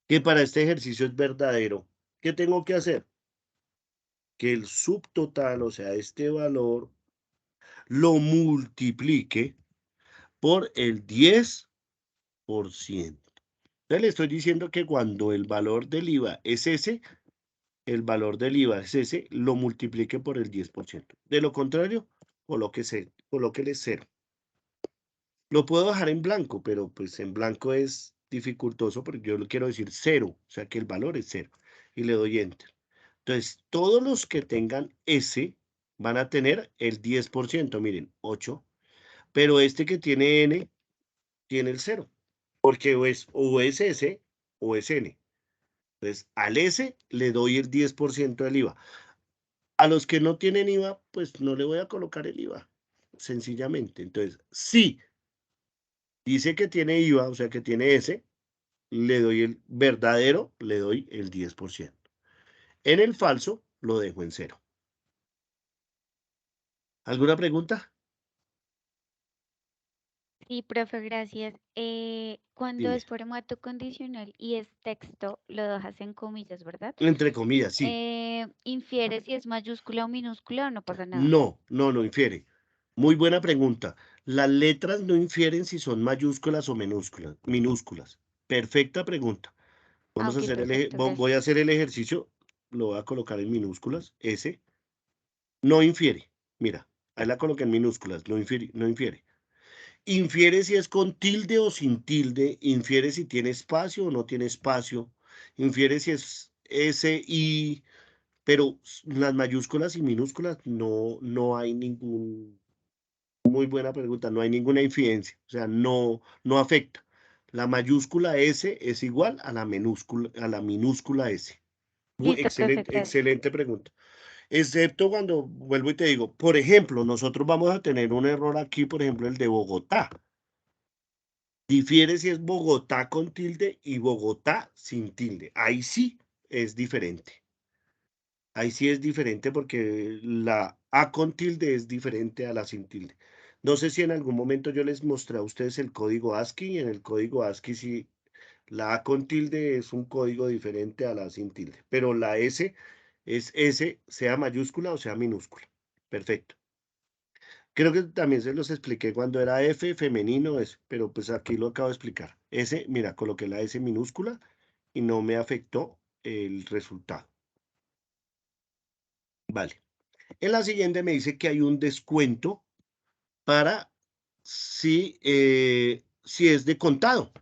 que para este ejercicio es verdadero, ¿qué tengo que hacer? Que el subtotal, o sea, este valor, lo multiplique por el 10%. Entonces le estoy diciendo que cuando el valor del IVA es ese, el valor del IVA es ese, lo multiplique por el 10%. De lo contrario, colóquele 0. Lo puedo dejar en blanco, pero pues en blanco es dificultoso porque yo le quiero decir 0, o sea que el valor es 0. Y le doy Enter. Entonces, todos los que tengan S van a tener el 10%, miren, 8. Pero este que tiene N tiene el 0, porque o es S o es N. Entonces, al S le doy el 10% del IVA. A los que no tienen IVA, pues no le voy a colocar el IVA, sencillamente. Entonces, sí, dice que tiene IVA, o sea que tiene S, le doy el verdadero, le doy el 10%. En el falso, lo dejo en 0. ¿Alguna pregunta? Sí, profe, gracias. Cuando Dime. es formato condicional y es texto, lo dejas en comillas, ¿verdad? Entre comillas, sí. ¿Infiere si es mayúscula o minúscula o no pasa nada? No, no, no infiere. Muy buena pregunta. Las letras no infieren si son mayúsculas o minúsculas. Perfecta pregunta. Ah, Vamos a ok, hacer perfecto, voy a gracias. hacer el ejercicio. Lo voy a colocar en minúsculas. S. No infiere. Mira, ahí la coloqué en minúsculas. No infiere, no infiere. Infiere si es con tilde o sin tilde. Infiere si tiene espacio o no tiene espacio. Infiere si es S, I. Pero las mayúsculas y minúsculas no hay ningún. Muy buena pregunta, no hay ninguna infidencia, o sea, no afecta. La mayúscula S es igual a la minúscula S. Listo, profe, Excelente, gracias. excelente pregunta. Excepto cuando vuelvo y te digo, por ejemplo, nosotros vamos a tener un error aquí, por ejemplo, el de Bogotá. Difiere si es Bogotá con tilde y Bogotá sin tilde. Ahí sí es diferente. Ahí sí es diferente porque la A con tilde es diferente a la sin tilde. No sé si en algún momento yo les mostré a ustedes el código ASCII, y en el código ASCII sí, la A con tilde es un código diferente a la sin tilde, pero la S es S, sea mayúscula o sea minúscula. Perfecto. Creo que también se los expliqué cuando era F femenino, pero pues aquí lo acabo de explicar. S, mira, coloqué la S minúscula y no me afectó el resultado. Vale. En la siguiente me dice que hay un descuento para si es de contado.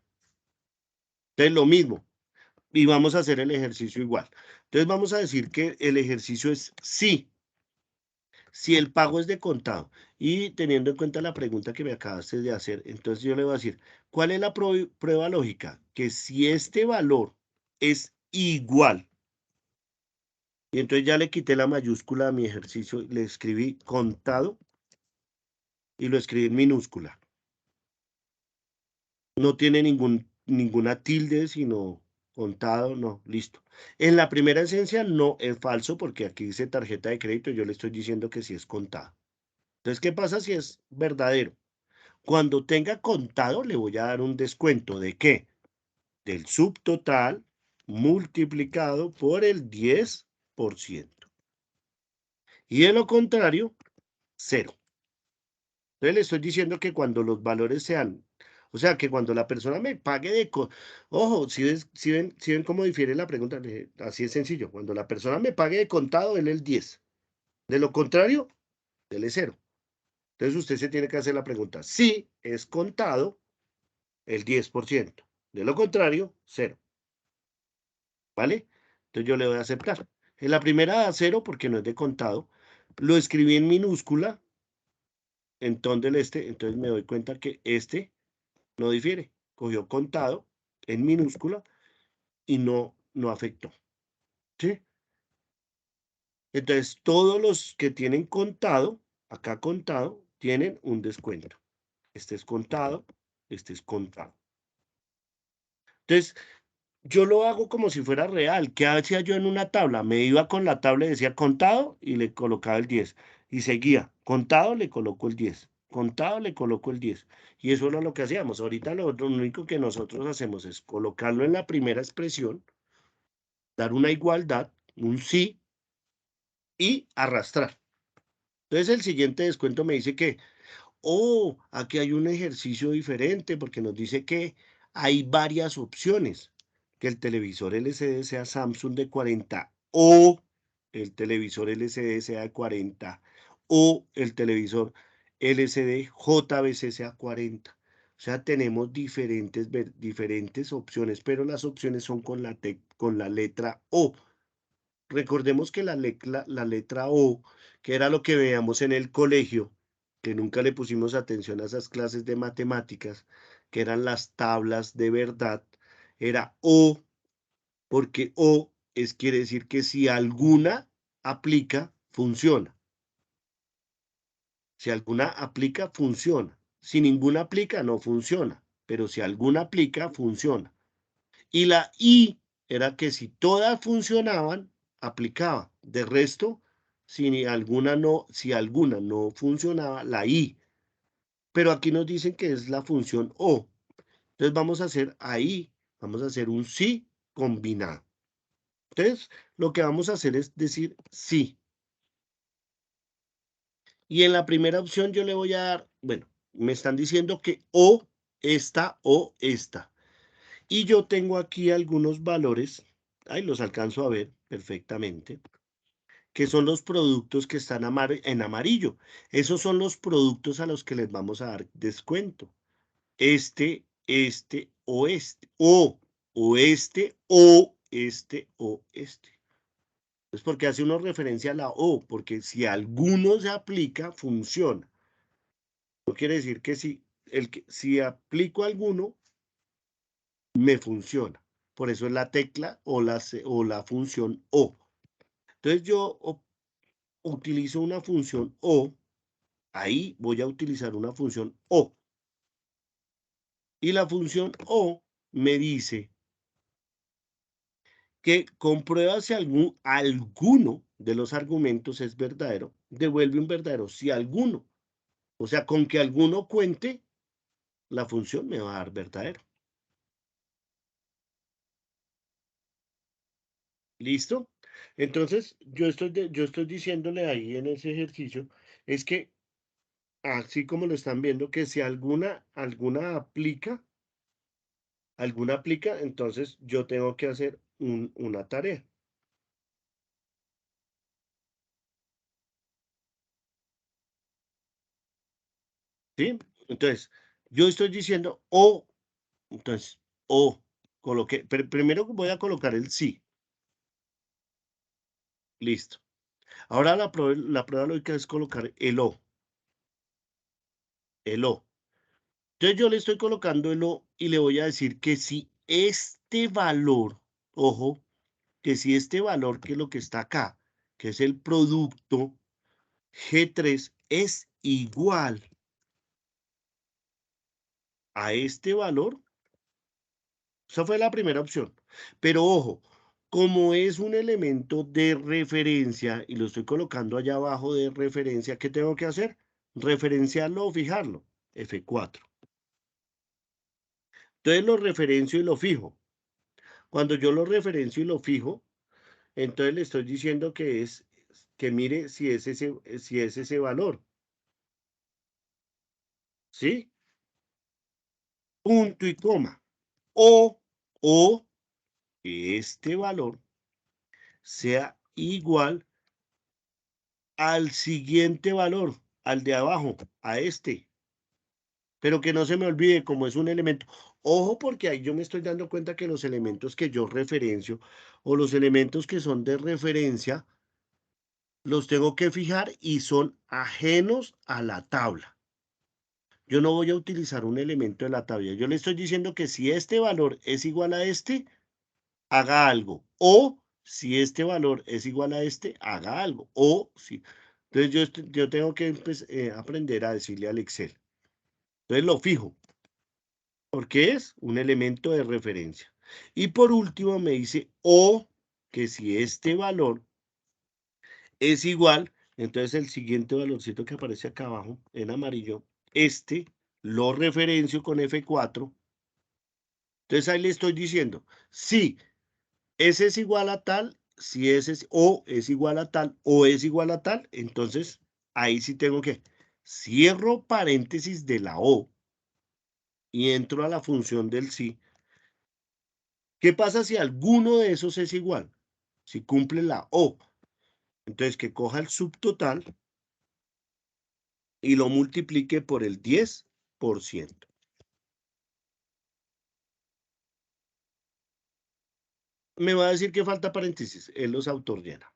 Entonces, lo mismo. Y vamos a hacer el ejercicio igual. Entonces, vamos a decir que el ejercicio es sí, si el pago es de contado. Y teniendo en cuenta la pregunta que me acabaste de hacer, entonces yo le voy a decir, ¿cuál es la prueba lógica? Que si este valor es igual, y entonces ya le quité la mayúscula a mi ejercicio, le escribí contado y lo escribí en minúscula. No tiene ninguna tilde, sino contado, no, listo. En la primera esencia no es falso porque aquí dice tarjeta de crédito, yo le estoy diciendo que sí es contado. Entonces, ¿qué pasa si es verdadero? Cuando tenga contado, le voy a dar un descuento de ¿qué? Del subtotal multiplicado por el 10%. Y de lo contrario, 0. Entonces le estoy diciendo que cuando los valores sean, o sea, que cuando la persona me pague ojo, si ven cómo difiere la pregunta, así es sencillo, cuando la persona me pague de contado, él el 10. De lo contrario, él es 0. Entonces usted se tiene que hacer la pregunta, si es contado, el 10%. De lo contrario, 0. ¿Vale? Entonces yo le voy a aceptar. En la primera da 0 porque no es de contado. Lo escribí en minúscula, entonces me doy cuenta que no difiere. Cogió contado en minúscula y no afectó. ¿Sí? Entonces, todos los que tienen contado acá contado, tienen un descuento. Este es contado, este es contado. Entonces, yo lo hago como si fuera real. ¿Qué hacía yo en una tabla? Me iba con la tabla y decía contado y le colocaba el 10. Y seguía, contado, le coloco el 10. Contado, le coloco el 10. Y eso era lo que hacíamos. Ahorita lo único que nosotros hacemos es colocarlo en la primera expresión, dar una igualdad, un sí, y arrastrar. Entonces el siguiente descuento me dice que, oh, aquí hay un ejercicio diferente porque nos dice que hay varias opciones. Que el televisor LCD sea Samsung de 40 o el televisor LCD sea de 40 o el televisor LCD JBC sea 40. O sea, tenemos diferentes opciones, pero las opciones son con la letra O. Recordemos que la letra O, que era lo que veíamos en el colegio, que nunca le pusimos atención a esas clases de matemáticas, que eran las tablas de verdad, era O, porque O quiere decir que si alguna aplica, funciona. Si alguna aplica, funciona. Si ninguna aplica, no funciona. Pero si alguna aplica, funciona. Y la I era que si todas funcionaban, aplicaba. De resto, si alguna no funcionaba, la I. Pero aquí nos dicen que es la función O. Entonces vamos a hacer ahí, vamos a hacer un sí combinado. Entonces, lo que vamos a hacer es decir sí. Y en la primera opción yo le voy a dar, bueno, me están diciendo que o esta. Y yo tengo aquí algunos valores, ahí los alcanzo a ver perfectamente, que son los productos que están en amarillo. Esos son los productos a los que les vamos a dar descuento. Este o este. O este, o este, o este. Es porque hace una referencia a la O, porque si alguno se aplica, funciona. No quiere decir que si aplico alguno, me funciona. Por eso es la tecla o la función O. Entonces yo utilizo una función O, ahí voy a utilizar una función O. Y la función O me dice que comprueba si alguno de los argumentos es verdadero, devuelve un verdadero si alguno. O sea, con que alguno cuente, la función me va a dar verdadero. ¿Listo? Entonces, yo estoy diciéndole ahí en ese ejercicio, es que, así como lo están viendo, que si alguna aplica, entonces yo tengo que hacer una tarea. ¿Sí? Entonces, yo estoy diciendo entonces, coloqué, pero primero voy a colocar el sí. Listo. Ahora la prueba lógica es colocar el O. Entonces yo le estoy colocando el O y le voy a decir que si este valor, ojo, que si este valor, que es lo que está acá, que es el producto G3, es igual a este valor, esa fue la primera opción. Pero ojo, como es un elemento de referencia y lo estoy colocando allá abajo de referencia, ¿qué tengo que hacer? Referenciarlo o fijarlo. F4. Entonces lo referencio y lo fijo. Cuando yo lo referencio y lo fijo, entonces le estoy diciendo que mire si es ese valor. ¿Sí? Punto y coma. O que este valor sea igual al siguiente valor, al de abajo, a este. Pero que no se me olvide, como es un elemento. Ojo, porque ahí yo me estoy dando cuenta que los elementos que yo referencio o los elementos que son de referencia, los tengo que fijar y son ajenos a la tabla. Yo no voy a utilizar un elemento de la tabla. Yo le estoy diciendo que si este valor es igual a este, haga algo. O si este valor es igual a este, haga algo. O si. Entonces yo tengo que aprender a decirle al Excel. Entonces lo fijo, porque es un elemento de referencia. Y por último me dice o que si este valor es igual, entonces el siguiente valorcito que aparece acá abajo en amarillo, este lo referencio con F4. Entonces ahí le estoy diciendo, si ese es igual a tal, si ese es, o es igual a tal, o es igual a tal, entonces ahí sí tengo que cierro paréntesis de la o y entro a la función del sí. ¿Qué pasa si alguno de esos es igual? Si cumple la o. Entonces que coja el subtotal y lo multiplique por el 10%. Me va a decir que falta paréntesis, él los autoordena.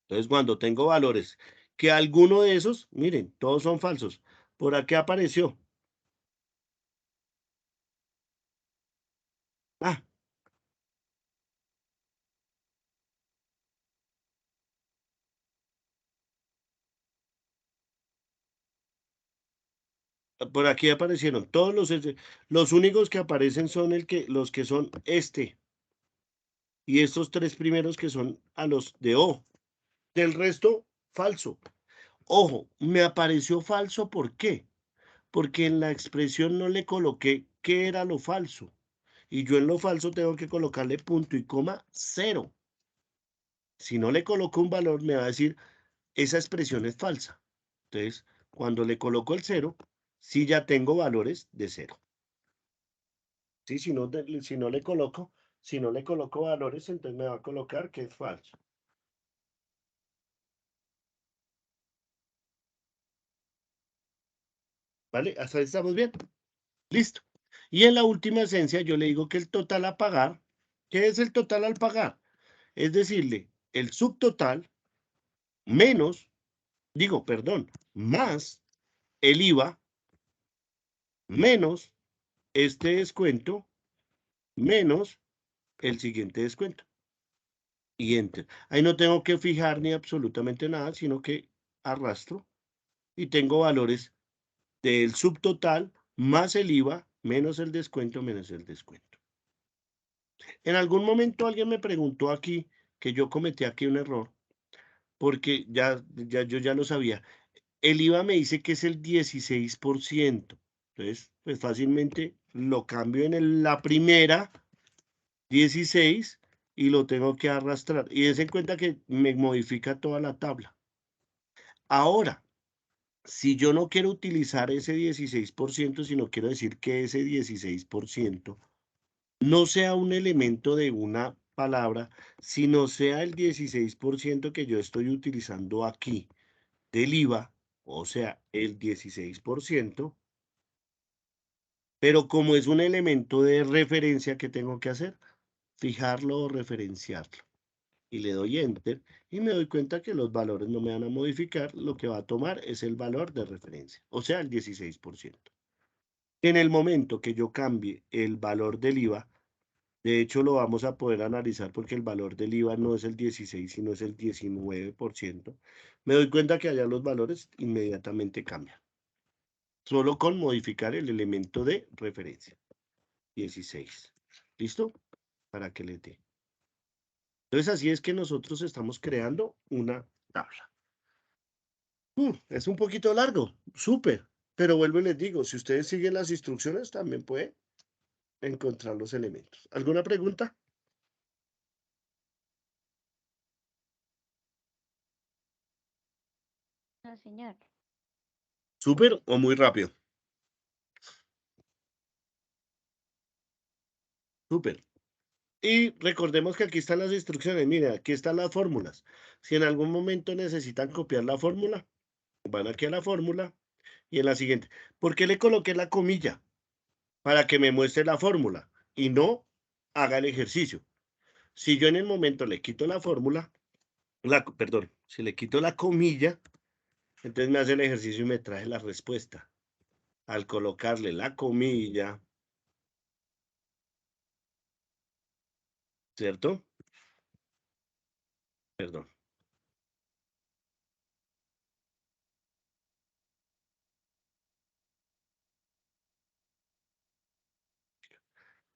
Entonces, cuando tengo valores que alguno de esos, miren, todos son falsos. Por aquí apareció. Ah, por aquí aparecieron todos los únicos que aparecen son los que son este y estos tres primeros que son a los de O. Del resto, falso. Ojo, me apareció falso, ¿por qué? Porque en la expresión no le coloqué qué era lo falso. Y yo en lo falso tengo que colocarle punto y coma 0. Si no le coloco un valor, me va a decir, esa expresión es falsa. Entonces, cuando le coloco el 0, sí ya tengo valores de 0. ¿Sí? Si no le coloco valores, entonces me va a colocar que es falso. ¿Vale? Hasta ahí estamos bien. Listo. Y en la última esencia yo le digo que el total a pagar, ¿qué es el total al pagar? Es decirle, el subtotal menos, perdón, más el IVA menos este descuento menos el siguiente descuento. Y enter. Ahí no tengo que fijar ni absolutamente nada, sino que arrastro y tengo valores del subtotal más el IVA menos el descuento menos el descuento. En algún momento alguien me preguntó aquí que yo cometí aquí un error, porque yo ya lo sabía. El IVA me dice que es el 16%. Entonces, pues fácilmente lo cambio en la primera 16 y lo tengo que arrastrar. Y des en cuenta que me modifica toda la tabla. Ahora, si yo no quiero utilizar ese 16%, sino quiero decir que ese 16% no sea un elemento de una palabra, sino sea el 16% que yo estoy utilizando aquí del IVA, o sea, el 16%, pero como es un elemento de referencia, ¿qué tengo que hacer? Fijarlo o referenciarlo. Y le doy Enter y me doy cuenta que los valores no me van a modificar, lo que va a tomar es el valor de referencia, o sea, el 16%. En el momento que yo cambie el valor del IVA, de hecho lo vamos a poder analizar porque el valor del IVA no es el 16, sino es el 19%, me doy cuenta que allá los valores inmediatamente cambian, solo con modificar el elemento de referencia, 16. ¿Listo? Para que le dé. Entonces así es que nosotros estamos creando una tabla. Es un poquito largo, súper, pero vuelvo y les digo, si ustedes siguen las instrucciones, también pueden encontrar los elementos. ¿Alguna pregunta? No, señor. ¿Súper o muy rápido? Súper. Y recordemos que aquí están las instrucciones. Miren, aquí están las fórmulas. Si en algún momento necesitan copiar la fórmula, van aquí a la fórmula y en la siguiente. ¿Por qué le coloqué la comilla? Para que me muestre la fórmula y no haga el ejercicio. Si yo en el momento le quito la fórmula, perdón, si le quito la comilla, entonces me hace el ejercicio y me trae la respuesta. Al colocarle la comilla, ¿cierto? Perdón.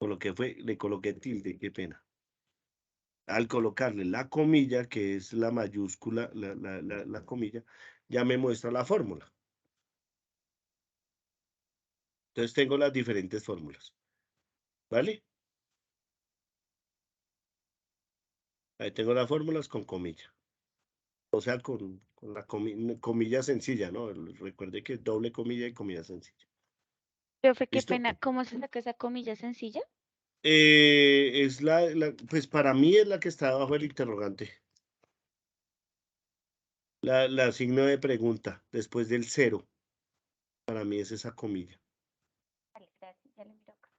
le coloqué tilde, qué pena. Al colocarle la comilla, que es la mayúscula, la comilla, ya me muestra la fórmula. Entonces tengo las diferentes fórmulas, ¿vale? Ahí tengo las fórmulas con comilla. O sea, con la comilla sencilla, ¿no? Recuerde que es doble comilla y comilla sencilla. Profe, qué ¿Listo? pena. ¿Cómo se saca esa comilla sencilla? Es pues para mí es la que está abajo del interrogante. La signo de pregunta, después del cero. Para mí es esa comilla. Vale, gracias. Ya lo miro acá.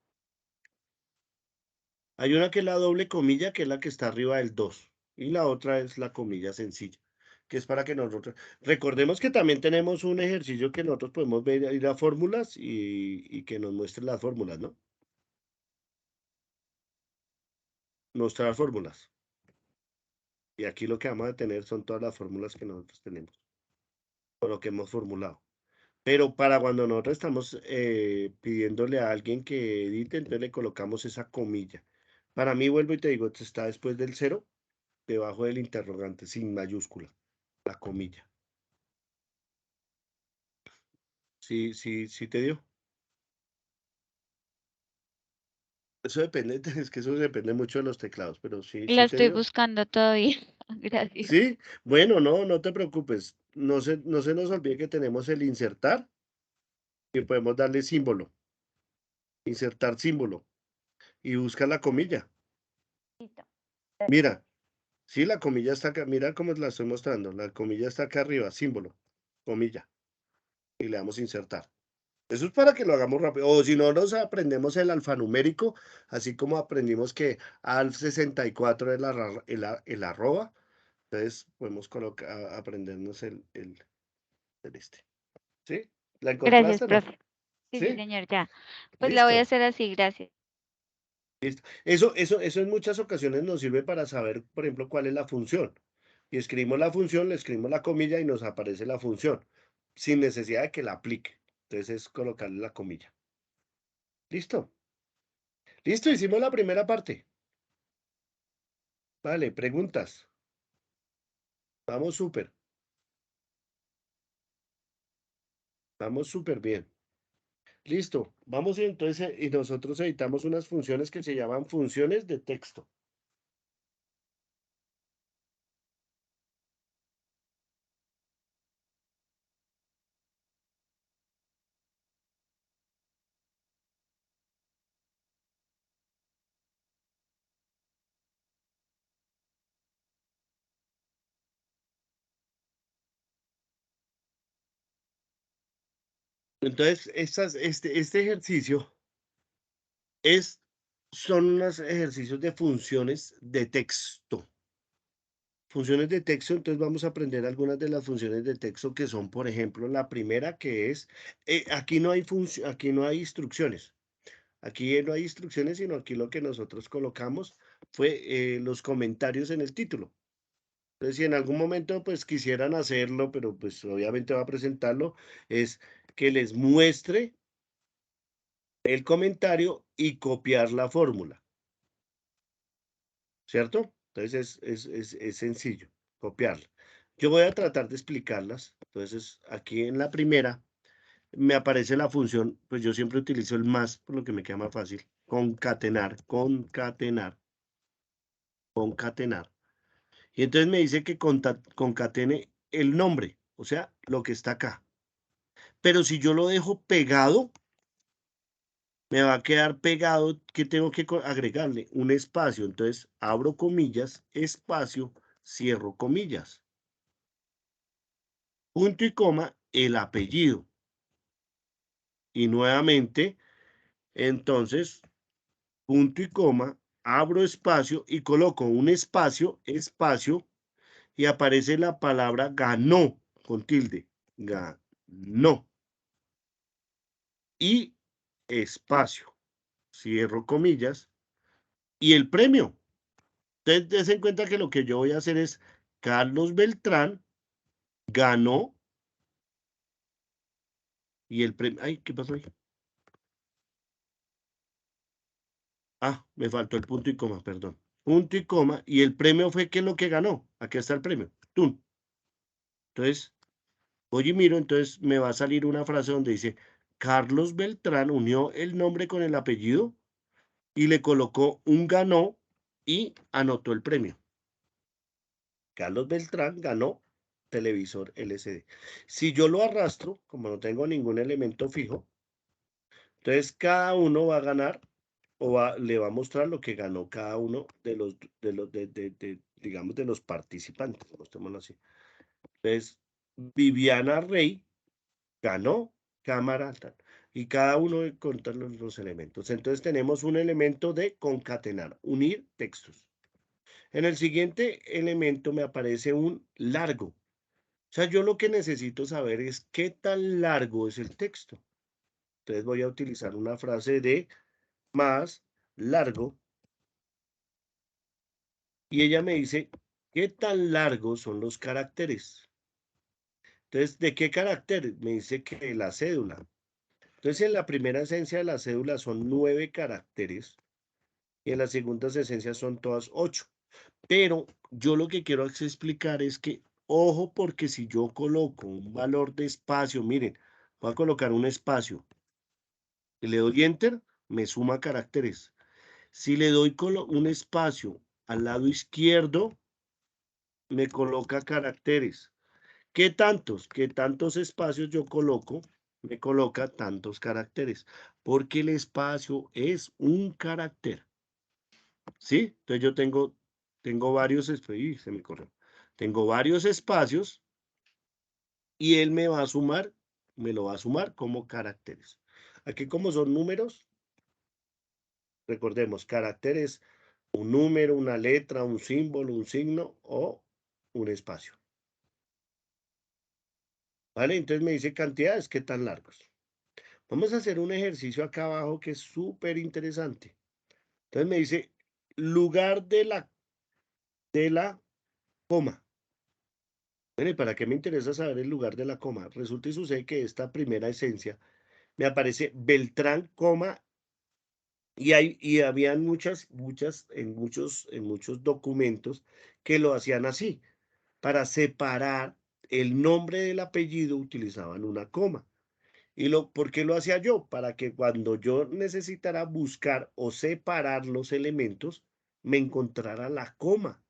Hay una que es la doble comilla, que es la que está arriba del 2. Y la otra es la comilla sencilla, que es para que nosotros... Recordemos que también tenemos un ejercicio que nosotros podemos ver, ir a fórmulas y que nos muestre las fórmulas, ¿no? Mostrar fórmulas. Y aquí lo que vamos a tener son todas las fórmulas que nosotros tenemos, o lo que hemos formulado. Pero para cuando nosotros estamos pidiéndole a alguien que edite, entonces le colocamos esa comilla. Para mí, vuelvo y te digo, está después del cero, debajo del interrogante, sin mayúscula, la comilla. Sí, sí, sí te dio. Eso depende, es que eso depende mucho de los teclados, pero sí, La sí te estoy dio. buscando todavía. Gracias. Sí, bueno, no te preocupes. No se nos olvide que tenemos el insertar y podemos darle símbolo, insertar símbolo y busca la comilla. Listo. Mira, sí, la comilla está acá, mira cómo la estoy mostrando. La comilla está acá arriba, símbolo, comilla, y le damos insertar. Eso es para que lo hagamos rápido. O si no, nos aprendemos el alfanumérico, así como aprendimos que al 64 es el arroba. Entonces podemos aprendernos el este. ¿Sí? ¿La Gracias, encontraste o no? profe. Sí, sí, ¿Sí? señor, ya. Pues la voy a Listo. hacer así, gracias. Listo. Eso en muchas ocasiones nos sirve para saber, por ejemplo, cuál es la función. Y escribimos la función, le escribimos la comilla y nos aparece la función, sin necesidad de que la aplique. Entonces es colocarle la comilla. ¿Listo? Listo, hicimos la primera parte. Vale, preguntas. Vamos súper. Vamos súper bien. Listo. Vamos entonces y nosotros editamos unas funciones que se llaman funciones de texto. Entonces, este ejercicio son unos ejercicios de funciones de texto. Funciones de texto, entonces vamos a aprender algunas de las funciones de texto que son, por ejemplo, la primera que es, aquí no hay instrucciones. Aquí no hay instrucciones, sino aquí lo que nosotros colocamos fue los comentarios en el título. Entonces, si en algún momento pues quisieran hacerlo, pero pues obviamente va a presentarlo, es que les muestre el comentario y copiar la fórmula, ¿cierto? Entonces es sencillo, copiarla. Yo voy a tratar de explicarlas. Entonces, aquí en la primera me aparece la función, pues yo siempre utilizo el más, por lo que me queda más fácil. Concatenar. Y entonces me dice que concatene el nombre, o sea, lo que está acá. Pero si yo lo dejo pegado, me va a quedar pegado que tengo que agregarle un espacio. Entonces, abro comillas, espacio, cierro comillas. Punto y coma, el apellido. Y nuevamente, entonces, punto y coma, abro espacio y coloco un espacio, espacio, y aparece la palabra ganó con tilde. Ganó. Y espacio. Cierro comillas. Y el premio. Entonces, des en cuenta que lo que yo voy a hacer es Carlos Beltrán ganó y el premio. Ay, ¿qué pasó ahí? Ah, me faltó el punto y coma, perdón. Punto y coma, y el premio fue que lo que ganó. Aquí está el premio. ¡Tum! Entonces, voy y miro, entonces me va a salir una frase donde dice, Carlos Beltrán unió el nombre con el apellido y le colocó un ganó y anotó el premio. Carlos Beltrán ganó televisor LCD. Si yo lo arrastro, como no tengo ningún elemento fijo, entonces cada uno va a ganar le va a mostrar lo que ganó cada uno digamos, de los participantes, mostrémoslo así. Entonces, Viviana Rey ganó cámara tal, y cada uno contar los elementos. Entonces tenemos un elemento de concatenar, unir textos. En el siguiente elemento me aparece un largo. O sea, yo lo que necesito saber es qué tan largo es el texto. Entonces voy a utilizar una frase de más largo y ella me dice qué tan largos son los caracteres. Entonces, ¿de qué carácter? Me dice que la cédula. Entonces, en la primera esencia de la cédula son 9 caracteres y en las segundas esencias son todas 8. Pero yo lo que quiero explicar es que, ojo, porque si yo coloco un valor de espacio, miren, voy a colocar un espacio y le doy enter, me suma caracteres. Si le doy un espacio al lado izquierdo, me coloca caracteres. ¿Qué tantos? ¿Qué tantos espacios yo coloco? Me coloca tantos caracteres, porque el espacio es un carácter, ¿sí? Entonces yo tengo varios, se me corrió. Tengo varios espacios y él me va a sumar, me lo va a sumar como caracteres. Aquí como son números, recordemos, caracteres, un número, una letra, un símbolo, un signo o un espacio. ¿Vale? Entonces me dice cantidades, ¿qué tan largos? Vamos a hacer un ejercicio acá abajo que es súper interesante. Entonces me dice lugar de la coma. Bueno, ¿y para qué me interesa saber el lugar de la coma? Resulta y sucede que esta primera esencia me aparece Beltrán, coma, y habían en muchos documentos que lo hacían así. Para separar el nombre del apellido utilizaban una coma. ¿Por qué lo hacía yo? Para que cuando yo necesitara buscar o separar los elementos, me encontrara la coma.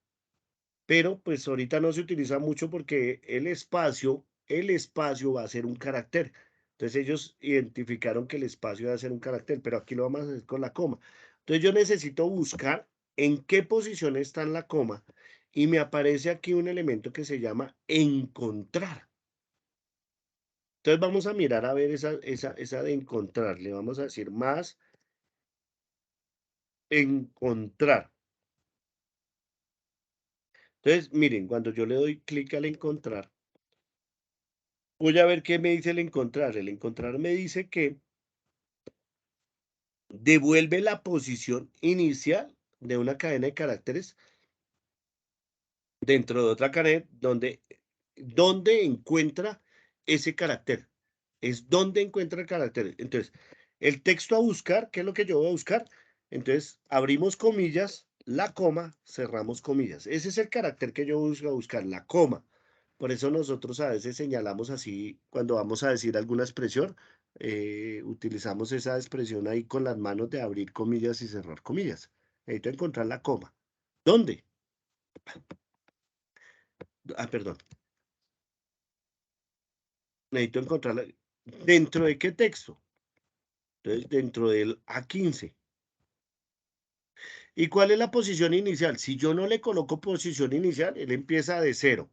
Pero pues ahorita no se utiliza mucho porque el espacio va a ser un carácter. Entonces ellos identificaron que el espacio va a ser un carácter, pero aquí lo vamos a hacer con la coma. Entonces yo necesito buscar en qué posición está en la coma y me aparece aquí un elemento que se llama encontrar. Entonces vamos a mirar a ver esa de encontrar. Le vamos a decir más encontrar. Entonces, miren, cuando yo le doy clic al encontrar, voy a ver qué me dice el encontrar. El encontrar me dice que devuelve la posición inicial de una cadena de caracteres dentro de otra cadena donde encuentra ese carácter. Es donde encuentra el carácter. Entonces, el texto a buscar, ¿qué es lo que yo voy a buscar? Entonces, abrimos comillas, la coma, cerramos comillas. Ese es el carácter que yo busco a buscar, la coma. Por eso nosotros a veces señalamos así, cuando vamos a decir alguna expresión, utilizamos esa expresión ahí con las manos de abrir comillas y cerrar comillas. Necesito encontrar la coma. ¿Dónde? Ah, perdón. Necesito encontrarla. ¿Dentro de qué texto? Entonces, dentro del A15. ¿Y cuál es la posición inicial? Si yo no le coloco posición inicial, él empieza de cero.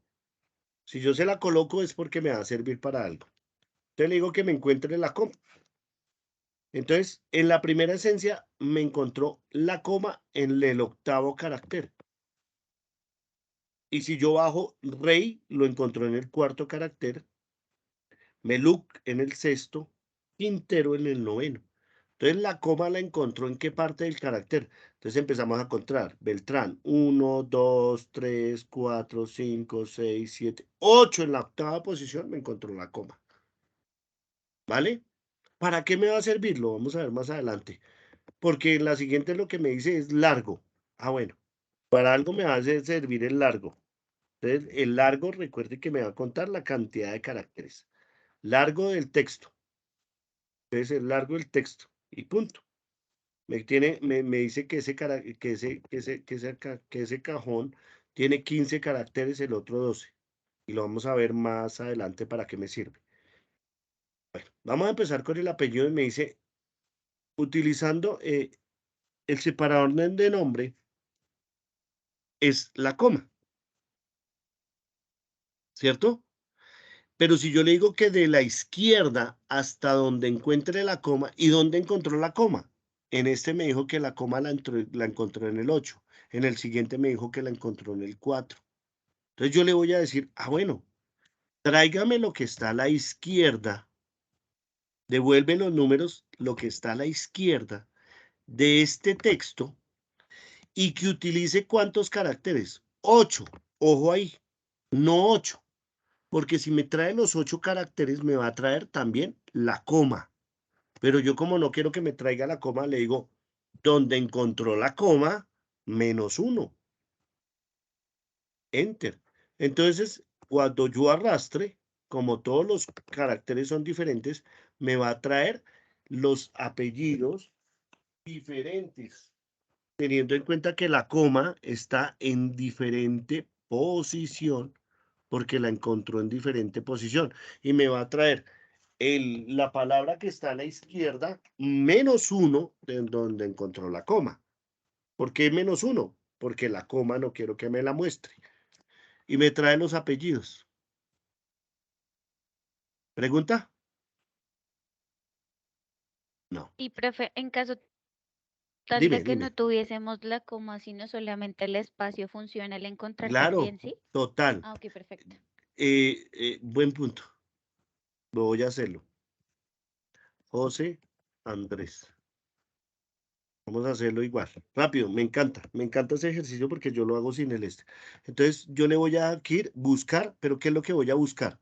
Si yo se la coloco es porque me va a servir para algo. Entonces le digo que me encuentre la coma. Entonces, en la primera esencia me encontró la coma en el octavo carácter. Y si yo bajo rey, lo encontró en el cuarto carácter, Meluc en el sexto, Quintero en el noveno. Entonces la coma la encontró en qué parte del carácter. Entonces empezamos a encontrar Beltrán, 1, 2, 3, 4, 5, 6, 7, 8 en la octava posición me encontró la coma. ¿Vale? ¿Para qué me va a servir? Lo vamos a ver más adelante. porque en la siguiente lo que me dice es largo. Ah, bueno, para algo me va a servir el largo. Entonces, el largo, recuerde que me va a contar la cantidad de caracteres. Largo del texto. Entonces, el largo del texto. Y punto. Me dice que ese cajón tiene 15 caracteres, el otro 12. Y lo vamos a ver más adelante para qué me sirve. Bueno, vamos a empezar con el apellido y me dice, utilizando el separador de nombre, es la coma, ¿cierto? Pero si yo le digo que de la izquierda hasta donde encuentre la coma, ¿y dónde encontró la coma? En este me dijo que la coma la encontró en el 8. En el siguiente me dijo que la encontró en el 4. Entonces yo le voy a decir, ah, bueno, tráigame lo que está a la izquierda, devuelve los números, lo que está a la izquierda de este texto y que utilice ¿cuántos caracteres? 8. Ojo ahí, no 8. Porque si me trae los 8 caracteres, me va a traer también la coma. Pero yo como no quiero que me traiga la coma, le digo, donde encontró la coma, -1. Enter. Entonces, cuando yo arrastre, como todos los caracteres son diferentes, me va a traer los apellidos diferentes, teniendo en cuenta que la coma está en diferente posición, porque la encontró en diferente posición. Y me va a traer la palabra que está a la izquierda, -1 de donde encontró la coma. ¿Por qué -1? Porque la coma no quiero que me la muestre. Y me trae los apellidos. ¿Pregunta? No. Y, profe, en caso tal de Dime, que no dime. tuviésemos la coma, sino solamente el espacio, ¿funciona el encontrar Claro, también, sí? total. Ah, ok, perfecto. Buen punto. Voy a hacerlo. José Andrés. Vamos a hacerlo igual. Rápido, me encanta. Me encanta ese ejercicio porque yo lo hago sin el este. Entonces, yo le voy a aquí buscar, pero ¿qué es lo que voy a buscar?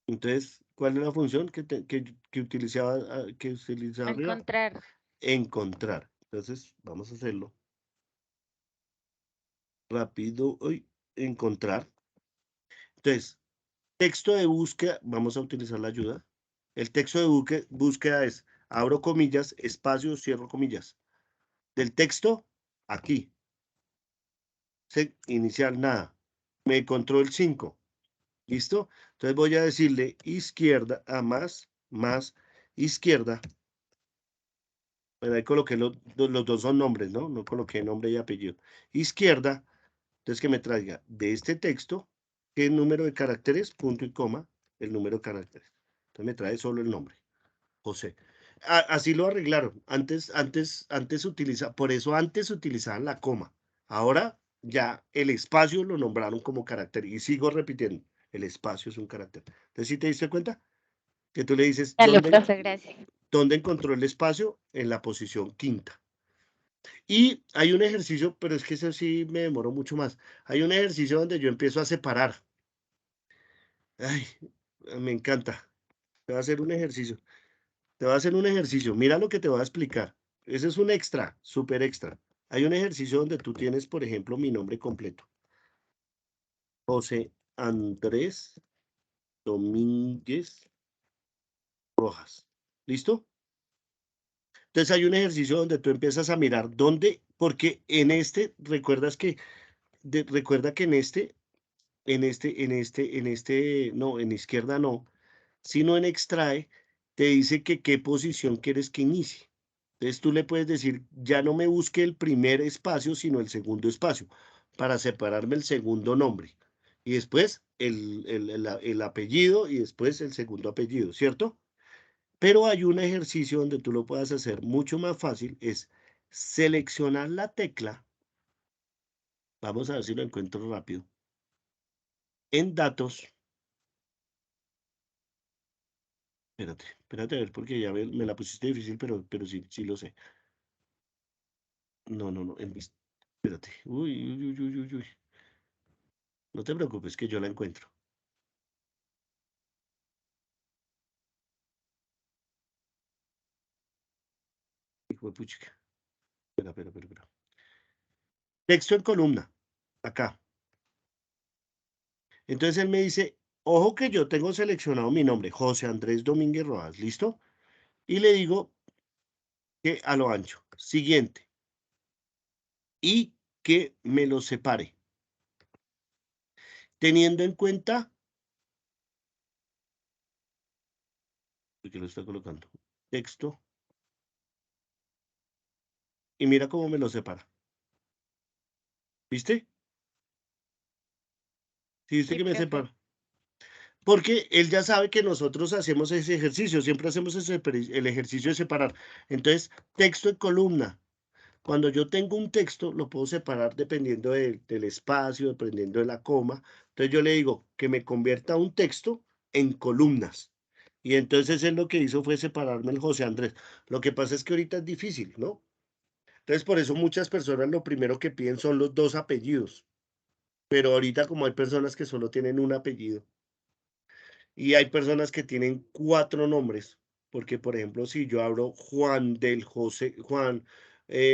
Entonces, ¿cuál es la función que utilizaba, que utilizaba arriba? Encontrar. Encontrar. Entonces, vamos a hacerlo rápido. Hoy, encontrar. Entonces, texto de búsqueda, vamos a utilizar la ayuda. El texto de búsqueda es, abro comillas, espacio, cierro comillas. Del texto, aquí. Inicial, nada. Me encontró el 5. ¿Listo? Entonces voy a decirle izquierda a más, izquierda. Bueno, ahí coloqué los dos son nombres, ¿no? No coloqué nombre y apellido. Izquierda, entonces que me traiga de este texto, ¿qué número de caracteres? Punto y coma, el número de caracteres. Entonces me trae solo el nombre, José. Así lo arreglaron. Antes por eso antes utilizaban la coma. Ahora ya el espacio lo nombraron como carácter. Y sigo repitiendo, el espacio es un carácter. Entonces, ¿sí te diste cuenta? Que tú le dices, Dale, profe, gracias. ¿dónde encontró el espacio? En la posición quinta. Y hay un ejercicio, pero es que eso sí me demoró mucho más. Hay un ejercicio donde yo empiezo a separar. Ay, me encanta. Te voy a hacer un ejercicio. Te voy a hacer un ejercicio. Mira lo que te voy a explicar. Ese es un extra, súper extra. Hay un ejercicio donde tú tienes, por ejemplo, mi nombre completo. José Andrés Domínguez Rojas. ¿Listo? Entonces hay un ejercicio donde tú empiezas a mirar dónde, porque en este, recuerda que no, en izquierda no, sino en extrae, te dice que qué posición quieres que inicie. Entonces tú le puedes decir, ya no me busque el primer espacio, sino el segundo espacio, para separarme el segundo nombre. Y después el apellido y después el segundo apellido, ¿cierto? Pero hay un ejercicio donde tú lo puedes hacer mucho más fácil, es seleccionar la tecla. Vamos a ver si lo encuentro rápido. En datos. Espérate a ver, porque ya me la pusiste difícil, pero sí, sí lo sé. No, no, no, espérate. Uy, uy, uy, uy, uy, uy. No te preocupes, que yo la encuentro. puchica. Espera. Texto en columna, acá. Entonces él me dice, ojo que yo tengo seleccionado mi nombre, José Andrés Domínguez Rojas, ¿listo? Y le digo que a lo ancho. Siguiente. Y que me lo separe. Teniendo en cuenta, ¿qué lo está colocando? Texto. Y mira cómo me lo separa. ¿Viste? ¿Sí viste Sí, que me profe. separa? Porque él ya sabe que nosotros hacemos ese ejercicio, siempre hacemos el ejercicio de separar. Entonces, texto en columna. Cuando yo tengo un texto, lo puedo separar dependiendo del espacio, dependiendo de la coma. Entonces yo le digo que me convierta un texto en columnas. Y entonces él lo que hizo fue separarme el José Andrés. Lo que pasa es que ahorita es difícil, ¿no? Entonces por eso muchas personas lo primero que piden son los dos apellidos. Pero ahorita como hay personas que solo tienen un apellido y hay personas que tienen 4 nombres, porque, por ejemplo, si yo abro Juan del José, Juan,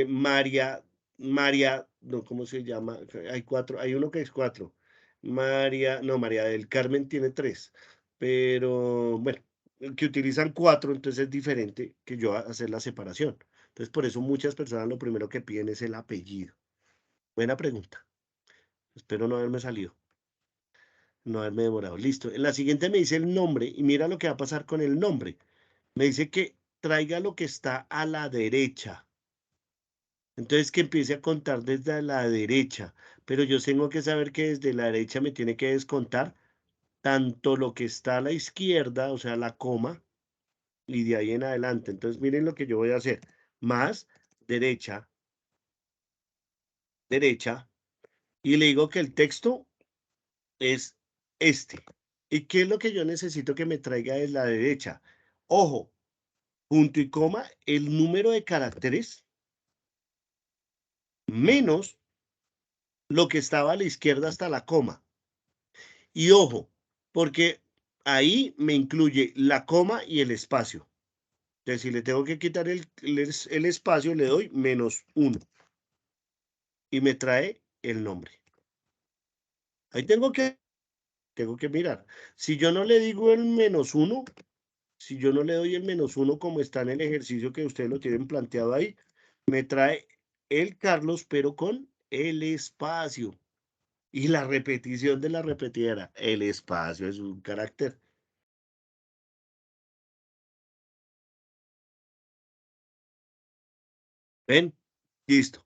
María, no, ¿cómo se llama? Hay 4, hay uno que es 4. María, no, María del Carmen tiene 3, pero bueno, que utilizan 4, entonces es diferente que yo hacer la separación. Entonces, por eso muchas personas lo primero que piden es el apellido. Buena pregunta. Espero no haberme salido. No haberme demorado. Listo. En la siguiente me dice el nombre y mira lo que va a pasar con el nombre. Me dice que traiga lo que está a la derecha. Entonces que empiece a contar desde la derecha. Pero yo tengo que saber que desde la derecha me tiene que descontar tanto lo que está a la izquierda, o sea, la coma, y de ahí en adelante. Entonces miren lo que yo voy a hacer. Más derecha, derecha. Y le digo que el texto es este. ¿Y qué es lo que yo necesito que me traiga de la derecha? Ojo, punto y coma, el número de caracteres menos lo que estaba a la izquierda hasta la coma. Y ojo, porque ahí me incluye la coma y el espacio. Entonces, si le tengo que quitar el espacio, le doy -1 y me trae el nombre. Ahí tengo que mirar. Si yo no le digo el -1, si yo no le doy el -1 como está en el ejercicio que ustedes lo tienen planteado ahí, me trae el Carlos, pero con el espacio. Y la repetición de la repetidera, el espacio es un carácter. ¿Ven? Listo.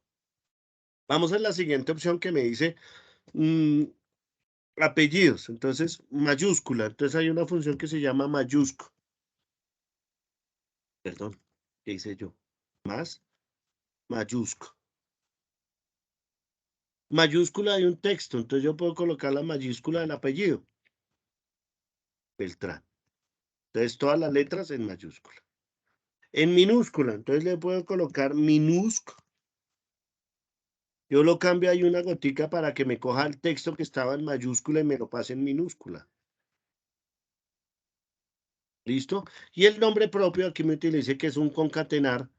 Vamos a la siguiente opción que me dice mm, apellidos. Entonces, mayúscula. Entonces hay una función que se llama mayúscula. Perdón, ¿qué hice yo? Más mayúscula. Mayúscula de un texto. Entonces yo puedo colocar la mayúscula del apellido. Beltrán. Entonces todas las letras en mayúscula. En minúscula. Entonces le puedo colocar minúscula. Yo lo cambio ahí una gotica para que me coja el texto que estaba en mayúscula y me lo pase en minúscula. ¿Listo? Y el nombre propio aquí me utilice que es un concatenar,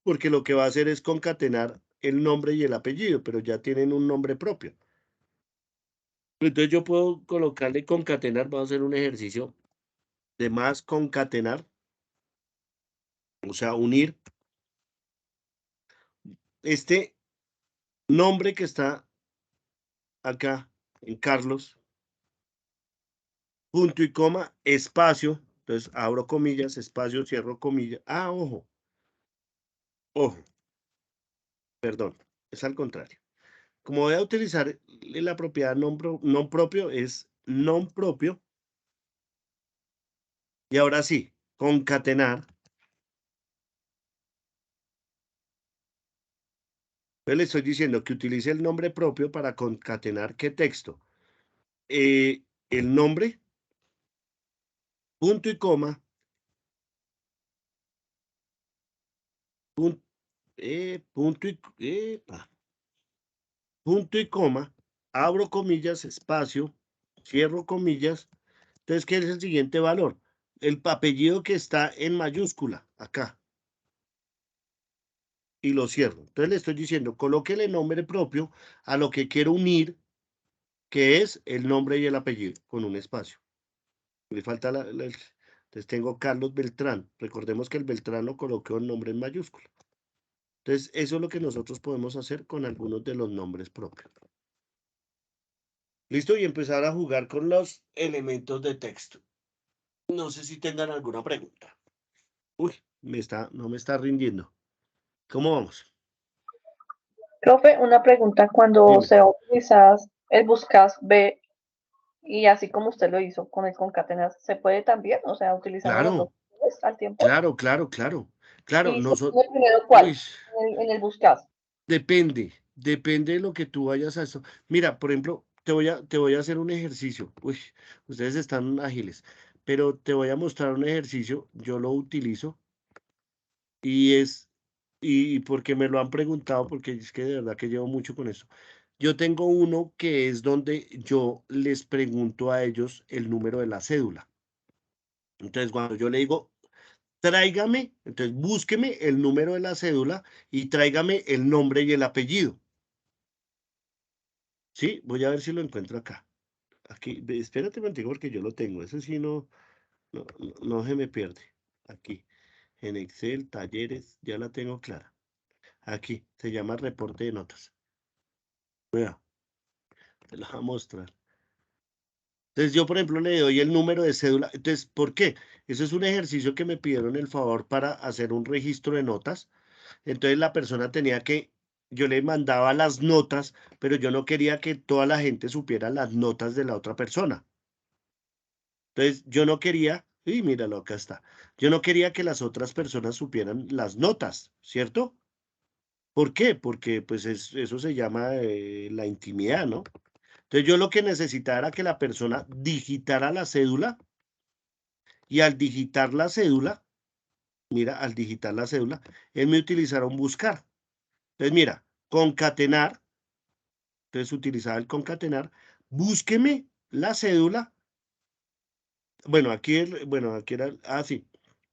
porque lo que va a hacer es concatenar el nombre y el apellido, pero ya tienen un nombre propio. Entonces yo puedo colocarle concatenar, vamos a hacer un ejercicio de más concatenar, o sea, unir este nombre que está acá en Carlos, punto y coma, espacio, entonces abro comillas, espacio, cierro comillas. Ah, ojo, ojo, perdón, es al contrario. Como voy a utilizar la propiedad non propio, es non propio. Y ahora sí, concatenar. Entonces le estoy diciendo que utilice el nombre propio para concatenar qué texto. El nombre, punto y coma, punto, punto y coma, abro comillas, espacio, cierro comillas. Entonces, ¿qué es el siguiente valor? El apellido que está en mayúscula, acá. y lo cierro. Entonces le estoy diciendo, colóquele el nombre propio a lo que quiero unir, que es el nombre y el apellido, con un espacio. Le falta entonces tengo Carlos Beltrán. Recordemos que el Beltrán lo coloqué el nombre en mayúscula. Entonces, eso es lo que nosotros podemos hacer con algunos de los nombres propios. ¿Listo? Y empezar a jugar con los elementos de texto. No sé si tengan alguna pregunta. Uy, no me está rindiendo. ¿Cómo vamos? Profe, una pregunta, cuando Dime. se va a utilizar el buscas B y así como usted lo hizo con el concatenar, ¿se puede también? O sea, utilizando los dos Claro, al tiempo. claro, claro, claro. Claro, ¿Y no se son. pone primero cuál? Uy, En el buscas. depende de lo que tú vayas a eso. Mira, por ejemplo, te voy a hacer un ejercicio. Uy, ustedes están ágiles, pero te voy a mostrar un ejercicio. Yo lo utilizo y y porque me lo han preguntado, porque es que de verdad que llevo mucho con eso. Yo tengo uno que es donde yo les pregunto a ellos el número de la cédula. Entonces, cuando yo le digo, tráigame, entonces búsqueme el número de la cédula y tráigame el nombre y el apellido. Sí, voy a ver si lo encuentro acá. Aquí, espérate contigo porque yo lo tengo. Eso sí no se me pierde. Aquí, en Excel, talleres, ya la tengo clara. Aquí, se llama reporte de notas. Vea, te lo voy a mostrar. Entonces yo, por ejemplo, le doy el número de cédula. Entonces, ¿por qué? Eso es un ejercicio que me pidieron el favor para hacer un registro de notas. Entonces la persona tenía que, yo le mandaba las notas, pero yo no quería que toda la gente supiera las notas de la otra persona. Entonces yo no quería, y míralo, acá está. Yo no quería que las otras personas supieran las notas, ¿cierto? ¿Por qué? Porque pues eso se llama la intimidad, ¿no? Entonces yo lo que necesitaba era que la persona digitara la cédula y al digitar la cédula, mira, al digitar la cédula, él me utilizará un buscar. Entonces mira, concatenar, entonces utilizaba el concatenar, búsqueme la cédula. Bueno, aquí era, sí,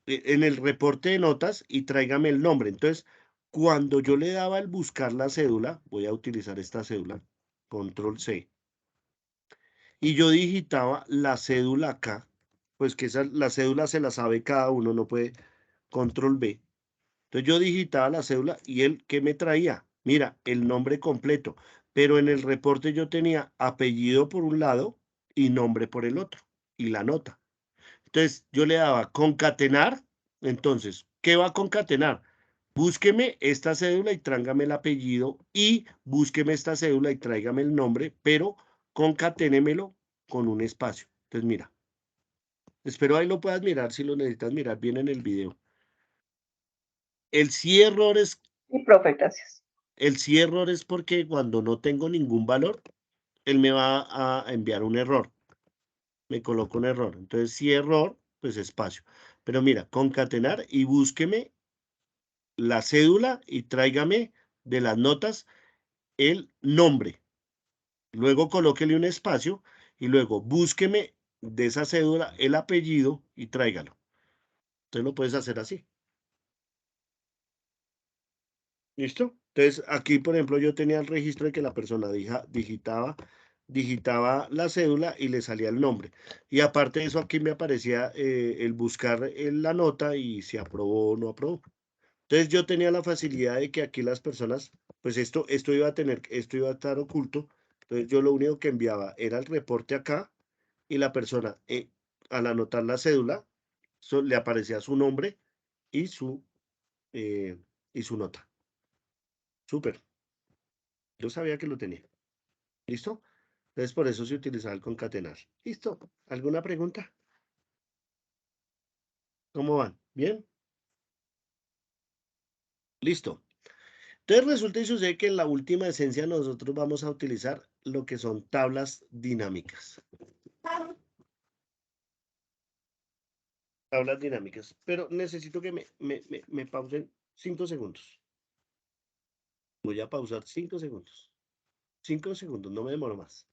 en el reporte de notas y tráigame el nombre. Entonces, cuando yo le daba el buscar la cédula, voy a utilizar esta cédula, control C, y yo digitaba la cédula acá, pues que la cédula se la sabe cada uno, no puede, control B. Entonces yo digitaba la cédula y él, ¿qué me traía? Mira, el nombre completo, pero en el reporte yo tenía apellido por un lado y nombre por el otro, y la nota. Entonces yo le daba concatenar. Entonces, ¿qué va a concatenar? Búsqueme esta cédula y tráigame el apellido y búsqueme esta cédula y tráigame el nombre, pero concaténemelo con un espacio. Entonces, mira, espero ahí lo puedas mirar si lo necesitas mirar bien en el video. El sí error es, Sí, profe, gracias. el sí error es porque cuando no tengo ningún valor, él me va a enviar un error. Me coloca un error. Entonces, si error, pues espacio. Pero mira, concatenar y búsqueme la cédula y tráigame de las notas el nombre. Luego colóquele un espacio y luego búsqueme de esa cédula el apellido y tráigalo. Entonces lo puedes hacer así. ¿Listo? Entonces aquí, por ejemplo, yo tenía el registro de que la persona digitaba la cédula y le salía el nombre. Y aparte de eso, aquí me aparecía el buscar la nota y si aprobó o no aprobó. Entonces yo tenía la facilidad de que aquí las personas, pues esto iba a estar oculto. Entonces yo lo único que enviaba era el reporte acá y la persona, al anotar la cédula, le aparecía su nombre y eh, y su nota. Súper. Yo sabía que lo tenía. ¿Listo? Entonces por eso se utilizaba el concatenar. ¿Listo? ¿Alguna pregunta? ¿Cómo van? ¿Bien? Listo. Entonces resulta y sucede que en la última esencia nosotros vamos a utilizar lo que son tablas dinámicas. Tablas dinámicas. Pero necesito que me pausen 5 segundos. Voy a pausar 5 segundos. 5 segundos, no me demoro más.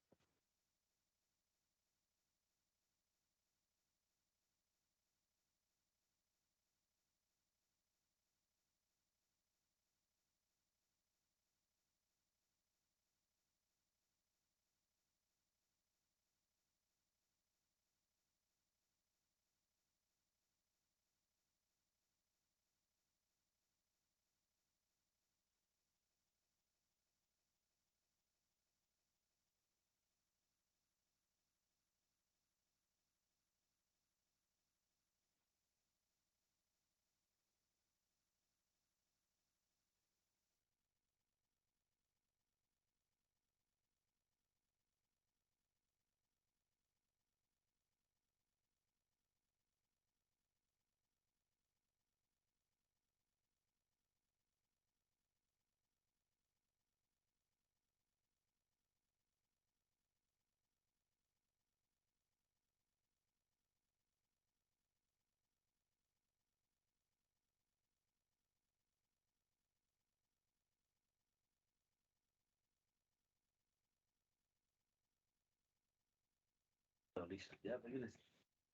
listo. Ya, regrese.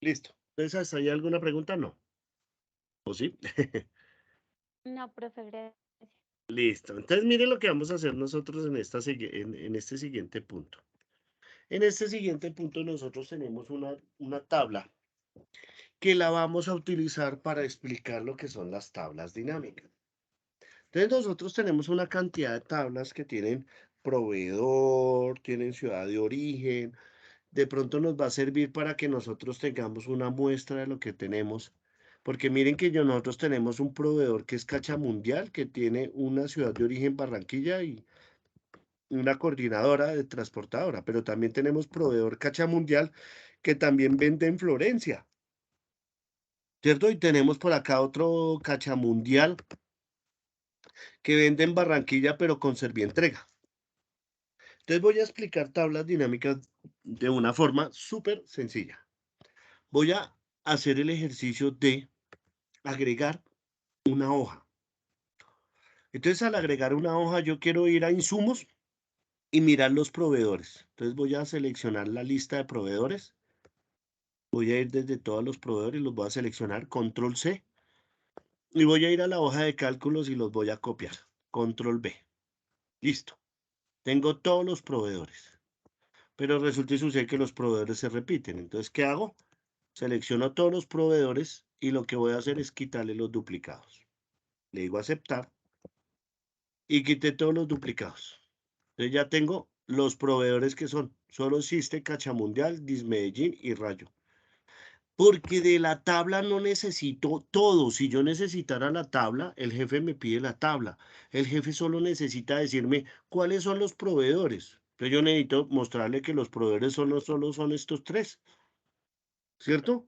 Listo. Entonces, ¿hasta ahí alguna pregunta? No. ¿O sí? No, profe, gracias. Listo. Entonces, miren lo que vamos a hacer nosotros en este siguiente punto. En este siguiente punto nosotros tenemos una tabla que la vamos a utilizar para explicar lo que son las tablas dinámicas. Entonces nosotros tenemos una cantidad de tablas que tienen proveedor, tienen ciudad de origen. De pronto nos va a servir para que nosotros tengamos una muestra de lo que tenemos. Porque miren que nosotros tenemos un proveedor que es Cachamundial, que tiene una ciudad de origen Barranquilla y una coordinadora de transportadora, pero también tenemos proveedor Cachamundial que también vende en Florencia, ¿cierto? Y tenemos por acá otro Cachamundial que vende en Barranquilla, pero con Servientrega. Entonces voy a explicar tablas dinámicas de una forma súper sencilla. Voy a hacer el ejercicio de agregar una hoja. Entonces al agregar una hoja yo quiero ir a insumos y mirar los proveedores. Entonces voy a seleccionar la lista de proveedores. Voy a ir desde todos los proveedores, los voy a seleccionar, control C, y voy a ir a la hoja de cálculos y los voy a copiar, control V. Listo. Tengo todos los proveedores, pero resulta y sucede que los proveedores se repiten. Entonces, ¿qué hago? Selecciono todos los proveedores y lo que voy a hacer es quitarle los duplicados. Le digo aceptar y quité todos los duplicados. Entonces ya tengo los proveedores que son. Solo existe Cachamundial, Dismedellín y Rayo. Porque de la tabla no necesito todo. Si yo necesitara la tabla, el jefe me pide la tabla. El jefe solo necesita decirme cuáles son los proveedores. Entonces yo necesito mostrarle que los proveedores solo son estos tres. ¿Cierto?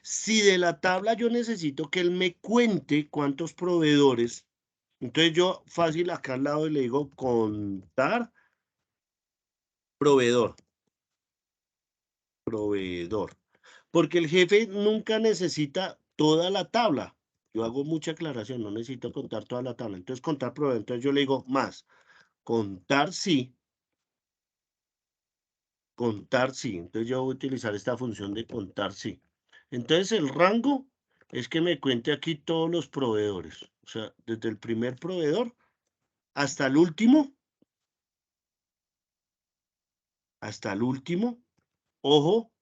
Si de la tabla yo necesito que él me cuente cuántos proveedores, entonces yo fácil acá al lado le digo contar proveedor. Proveedor. Porque el jefe nunca necesita toda la tabla. Yo hago mucha aclaración, no necesito contar toda la tabla. Entonces, contar proveedor. Entonces, yo le digo más. Contar sí. Contar sí. Entonces, yo voy a utilizar esta función de contar sí. Entonces, el rango es que me cuente aquí todos los proveedores. O sea, desde el primer proveedor hasta el último. Hasta el último. Ojo,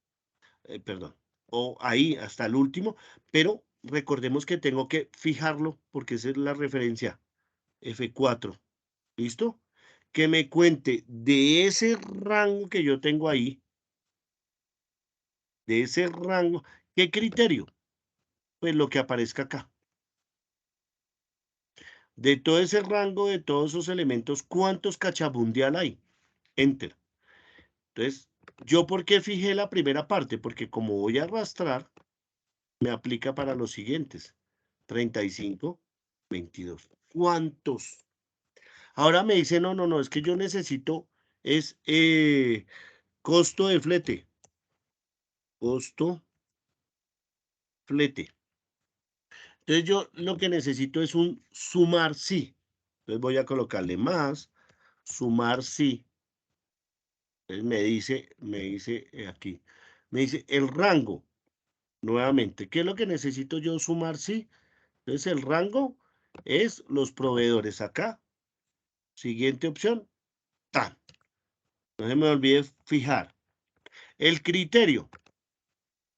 perdón, o ahí hasta el último, pero recordemos que tengo que fijarlo porque esa es la referencia F4, ¿listo? Que me cuente de ese rango que yo tengo ahí, de ese rango, ¿qué criterio? Pues lo que aparezca acá. De todo ese rango, de todos esos elementos, ¿cuántos cachabundial hay? Enter. Entonces, ¿yo por qué fijé la primera parte? Porque como voy a arrastrar, me aplica para los siguientes. 35, 22. ¿Cuántos? Ahora me dice, no, es que yo necesito, es costo de flete. Costo, flete. Entonces yo lo que necesito es un sumar sí. Entonces voy a colocarle más, sumar sí. Entonces me dice aquí, me dice el rango, nuevamente. ¿Qué es lo que necesito yo sumar sí? Entonces el rango es los proveedores acá. Siguiente opción, tan. No se me olvide fijar. El criterio,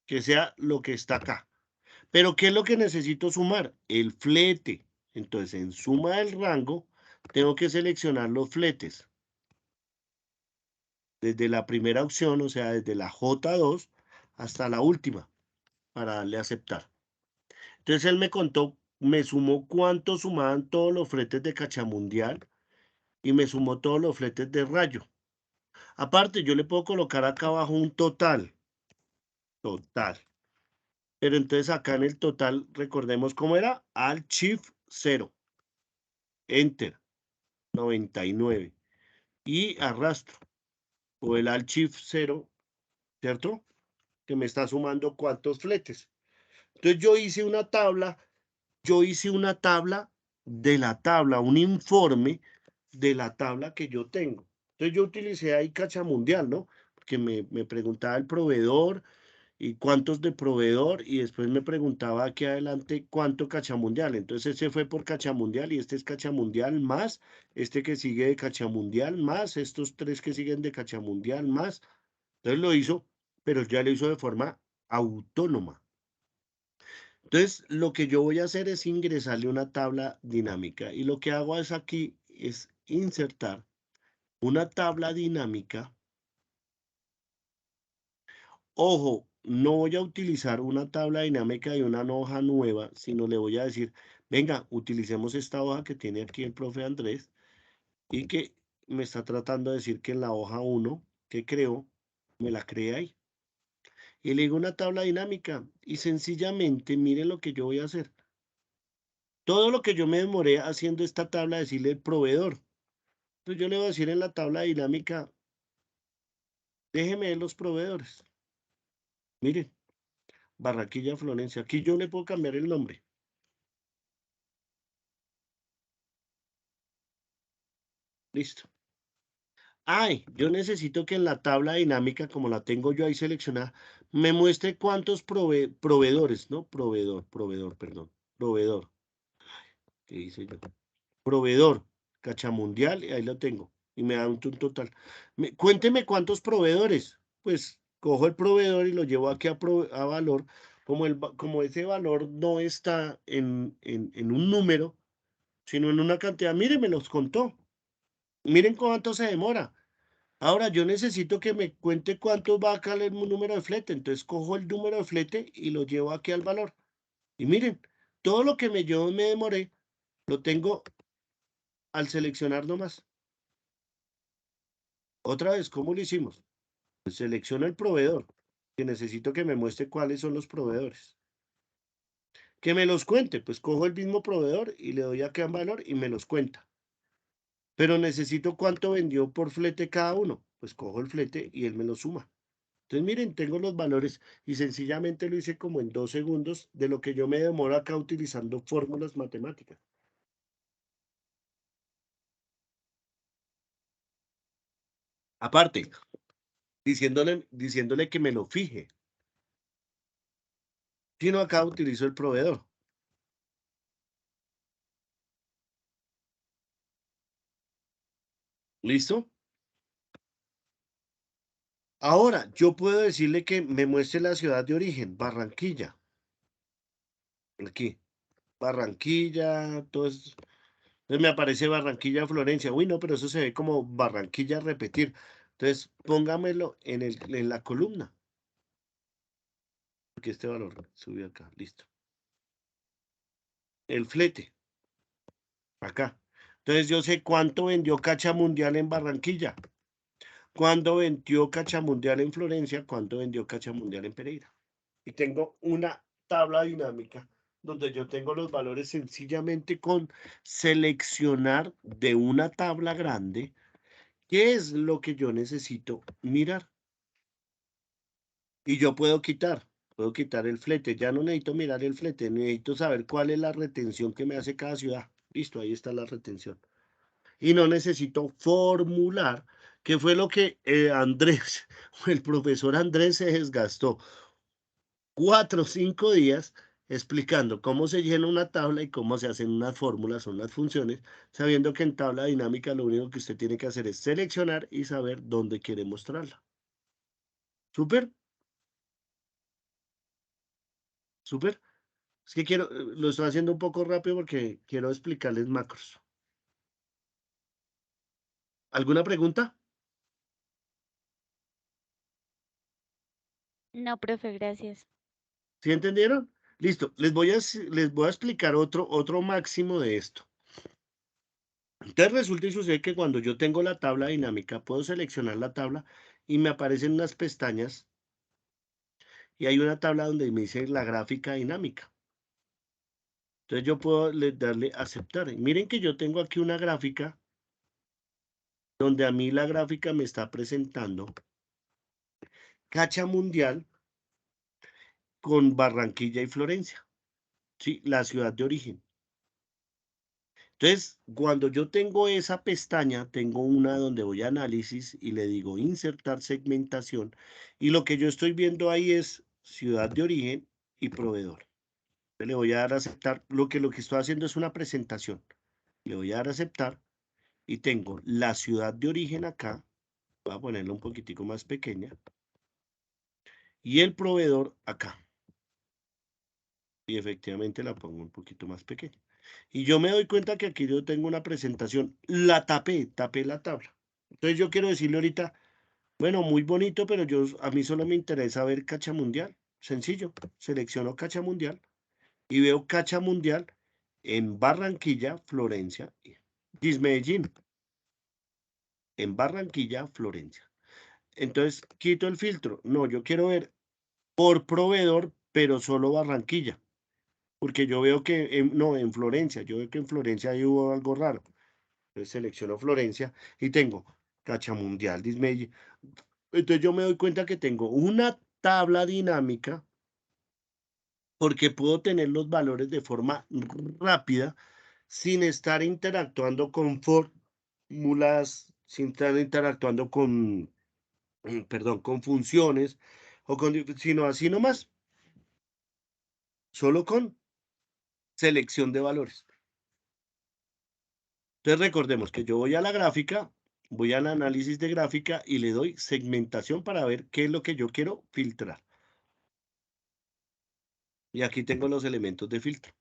que sea lo que está acá. Pero ¿qué es lo que necesito sumar? El flete. Entonces, en suma del rango, tengo que seleccionar los fletes. Desde la primera opción, o sea, desde la J2 hasta la última, para darle a aceptar. Entonces, él me contó, me sumó cuánto sumaban todos los fletes de Cachamundial y me sumó todos los fletes de Rayo. Aparte, yo le puedo colocar acá abajo un total. Total. Pero entonces acá en el total, recordemos cómo era, Alt Shift 0, Enter, 99, y arrastro, o el Alt Shift 0, ¿cierto? Que me está sumando cuántos fletes. Entonces yo hice una tabla de la tabla, un informe de la tabla que yo tengo. Entonces yo utilicé ahí Cachamundial, ¿no? que me preguntaba el proveedor y cuántos de proveedor, y después me preguntaba aquí adelante cuánto cachamundial. Entonces ese fue por cachamundial y este es cachamundial más, este que sigue de cachamundial más, estos tres que siguen de cachamundial más. Entonces lo hizo, pero ya lo hizo de forma autónoma. Entonces, lo que yo voy a hacer es ingresarle una tabla dinámica y lo que hago es aquí es insertar una tabla dinámica. Ojo, no voy a utilizar una tabla dinámica de una hoja nueva, sino le voy a decir, venga, utilicemos esta hoja que tiene aquí el profe Andrés y que me está tratando de decir que en la hoja 1 que creó, me la crea ahí. Y le digo una tabla dinámica y sencillamente miren lo que yo voy a hacer. Todo lo que yo me demoré haciendo esta tabla, decirle el proveedor. Entonces yo le voy a decir en la tabla dinámica, déjeme ver los proveedores. Miren, Barranquilla, Florencia. Aquí yo le puedo cambiar el nombre. Listo. Ay, yo necesito que en la tabla dinámica, como la tengo yo ahí seleccionada, me muestre cuántos proveedores, ¿no? Perdón. Proveedor. ¿Qué hice yo? Proveedor, Cachamundial, y ahí lo tengo. Y me da un total. Cuénteme cuántos proveedores. Pues cojo el proveedor y lo llevo aquí a valor. Como ese valor no está en un número, sino en una cantidad. Miren, me los contó. Miren cuánto se demora. Ahora yo necesito que me cuente cuánto va acá el número de flete. Entonces cojo el número de flete y lo llevo aquí al valor. Y miren, todo lo que yo me demoré, lo tengo al seleccionar nomás. Otra vez, ¿cómo lo hicimos? Pues selecciono el proveedor, que necesito que me muestre cuáles son los proveedores. Que me los cuente, pues cojo el mismo proveedor y le doy acá en valor y me los cuenta. Pero necesito cuánto vendió por flete cada uno. Pues cojo el flete y él me lo suma. Entonces, miren, tengo los valores y sencillamente lo hice como en 2 segundos de lo que yo me demoro acá utilizando fórmulas matemáticas. Aparte, diciéndole que me lo fije. Si no, acá utilizo el proveedor. ¿Listo? Ahora, yo puedo decirle que me muestre la ciudad de origen, Barranquilla. Aquí, Barranquilla, todo eso. Entonces me aparece Barranquilla, Florencia. Uy, no, pero eso se ve como Barranquilla repetir. Entonces, póngamelo en la columna. Porque este valor subió acá, listo. El flete, acá. Entonces yo sé cuánto vendió Cacha Mundial en Barranquilla, cuánto vendió Cacha Mundial en Florencia, cuánto vendió Cacha Mundial en Pereira. Y tengo una tabla dinámica donde yo tengo los valores sencillamente con seleccionar de una tabla grande qué es lo que yo necesito mirar. Y yo puedo quitar el flete. Ya no necesito mirar el flete, necesito saber cuál es la retención que me hace cada ciudad. Listo, ahí está la retención. Y no necesito formular, que fue lo que Andrés, el profesor Andrés se desgastó 4 o 5 días explicando cómo se llena una tabla y cómo se hacen unas fórmulas, son las funciones, sabiendo que en tabla dinámica lo único que usted tiene que hacer es seleccionar y saber dónde quiere mostrarla. ¿Súper? ¿Súper? Es que lo estoy haciendo un poco rápido porque quiero explicarles macros. ¿Alguna pregunta? No, profe, gracias. ¿Sí entendieron? Listo, les voy a explicar otro máximo de esto. Entonces resulta y sucede que cuando yo tengo la tabla dinámica, puedo seleccionar la tabla y me aparecen unas pestañas y hay una tabla donde me dice la gráfica dinámica. Entonces yo puedo darle aceptar. Y miren que yo tengo aquí una gráfica donde a mí la gráfica me está presentando Cacha Mundial con Barranquilla y Florencia, ¿sí? La ciudad de origen. Entonces, cuando yo tengo esa pestaña, tengo una donde voy a análisis y le digo insertar segmentación. Y lo que yo estoy viendo ahí es ciudad de origen y proveedor. Le voy a dar a aceptar. Lo que estoy haciendo es una presentación. Le voy a dar a aceptar y tengo la ciudad de origen acá. Voy a ponerla un poquitico más pequeña. Y el proveedor acá. Y efectivamente la pongo un poquito más pequeña. Y yo me doy cuenta que aquí yo tengo una presentación. La tapé la tabla. Entonces yo quiero decirle ahorita, bueno, muy bonito, pero a mí solo me interesa ver Cacha Mundial. Sencillo. Selecciono Cacha Mundial y veo Cacha Mundial en Barranquilla, Florencia, Medellín. En Barranquilla, Florencia. Entonces quito el filtro. No, yo quiero ver por proveedor, pero solo Barranquilla. Porque yo veo que, no, en Florencia, yo veo que en Florencia ahí hubo algo raro. Entonces selecciono Florencia y tengo Cacha Mundial, Dismay. Entonces yo me doy cuenta que tengo una tabla dinámica porque puedo tener los valores de forma rápida sin estar interactuando con fórmulas, sin estar interactuando con, perdón, con funciones, sino así nomás, solo con selección de valores. Entonces recordemos que yo voy a la gráfica, voy al análisis de gráfica y le doy segmentación para ver qué es lo que yo quiero filtrar. Y aquí tengo los elementos de filtro.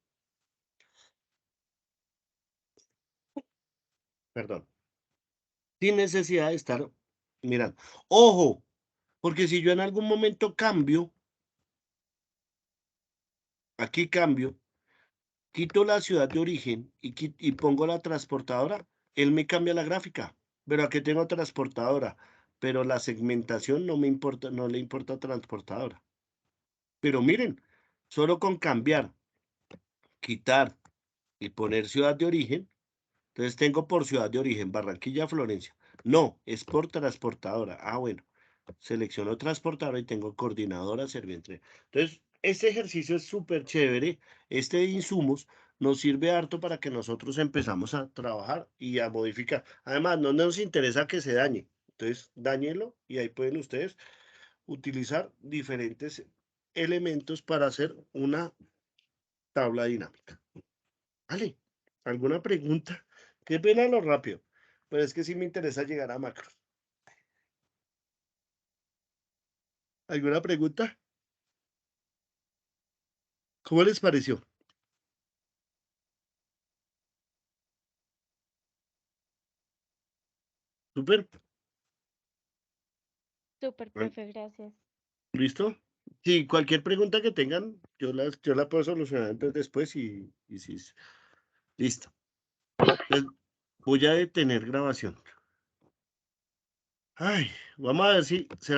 Perdón. Sin necesidad de estar mirando. ¡Ojo! Porque si yo en algún momento cambio, aquí cambio, quito la ciudad de origen y pongo la transportadora, él me cambia la gráfica. Pero aquí tengo transportadora. Pero la segmentación no me importa, no le importa transportadora. Pero miren, solo con cambiar, quitar y poner ciudad de origen, entonces tengo por ciudad de origen Barranquilla, Florencia. No, es por transportadora. Ah, bueno, selecciono transportadora y tengo coordinadora, serviente. Entonces, este ejercicio es súper chévere. Este de insumos nos sirve harto para que nosotros empezamos a trabajar y a modificar. Además, no nos interesa que se dañe. Entonces, dáñelo y ahí pueden ustedes utilizar diferentes elementos para hacer una tabla dinámica. ¿Vale? ¿Alguna pregunta? Qué pena lo rápido, pero es que sí me interesa llegar a macro. ¿Alguna pregunta? ¿Cómo les pareció? ¿Súper? Súper, profe, gracias. ¿Listo? Sí, cualquier pregunta que tengan, yo la puedo solucionar entonces después y sí. Listo. Entonces, voy a detener grabación. Ay, vamos a ver si será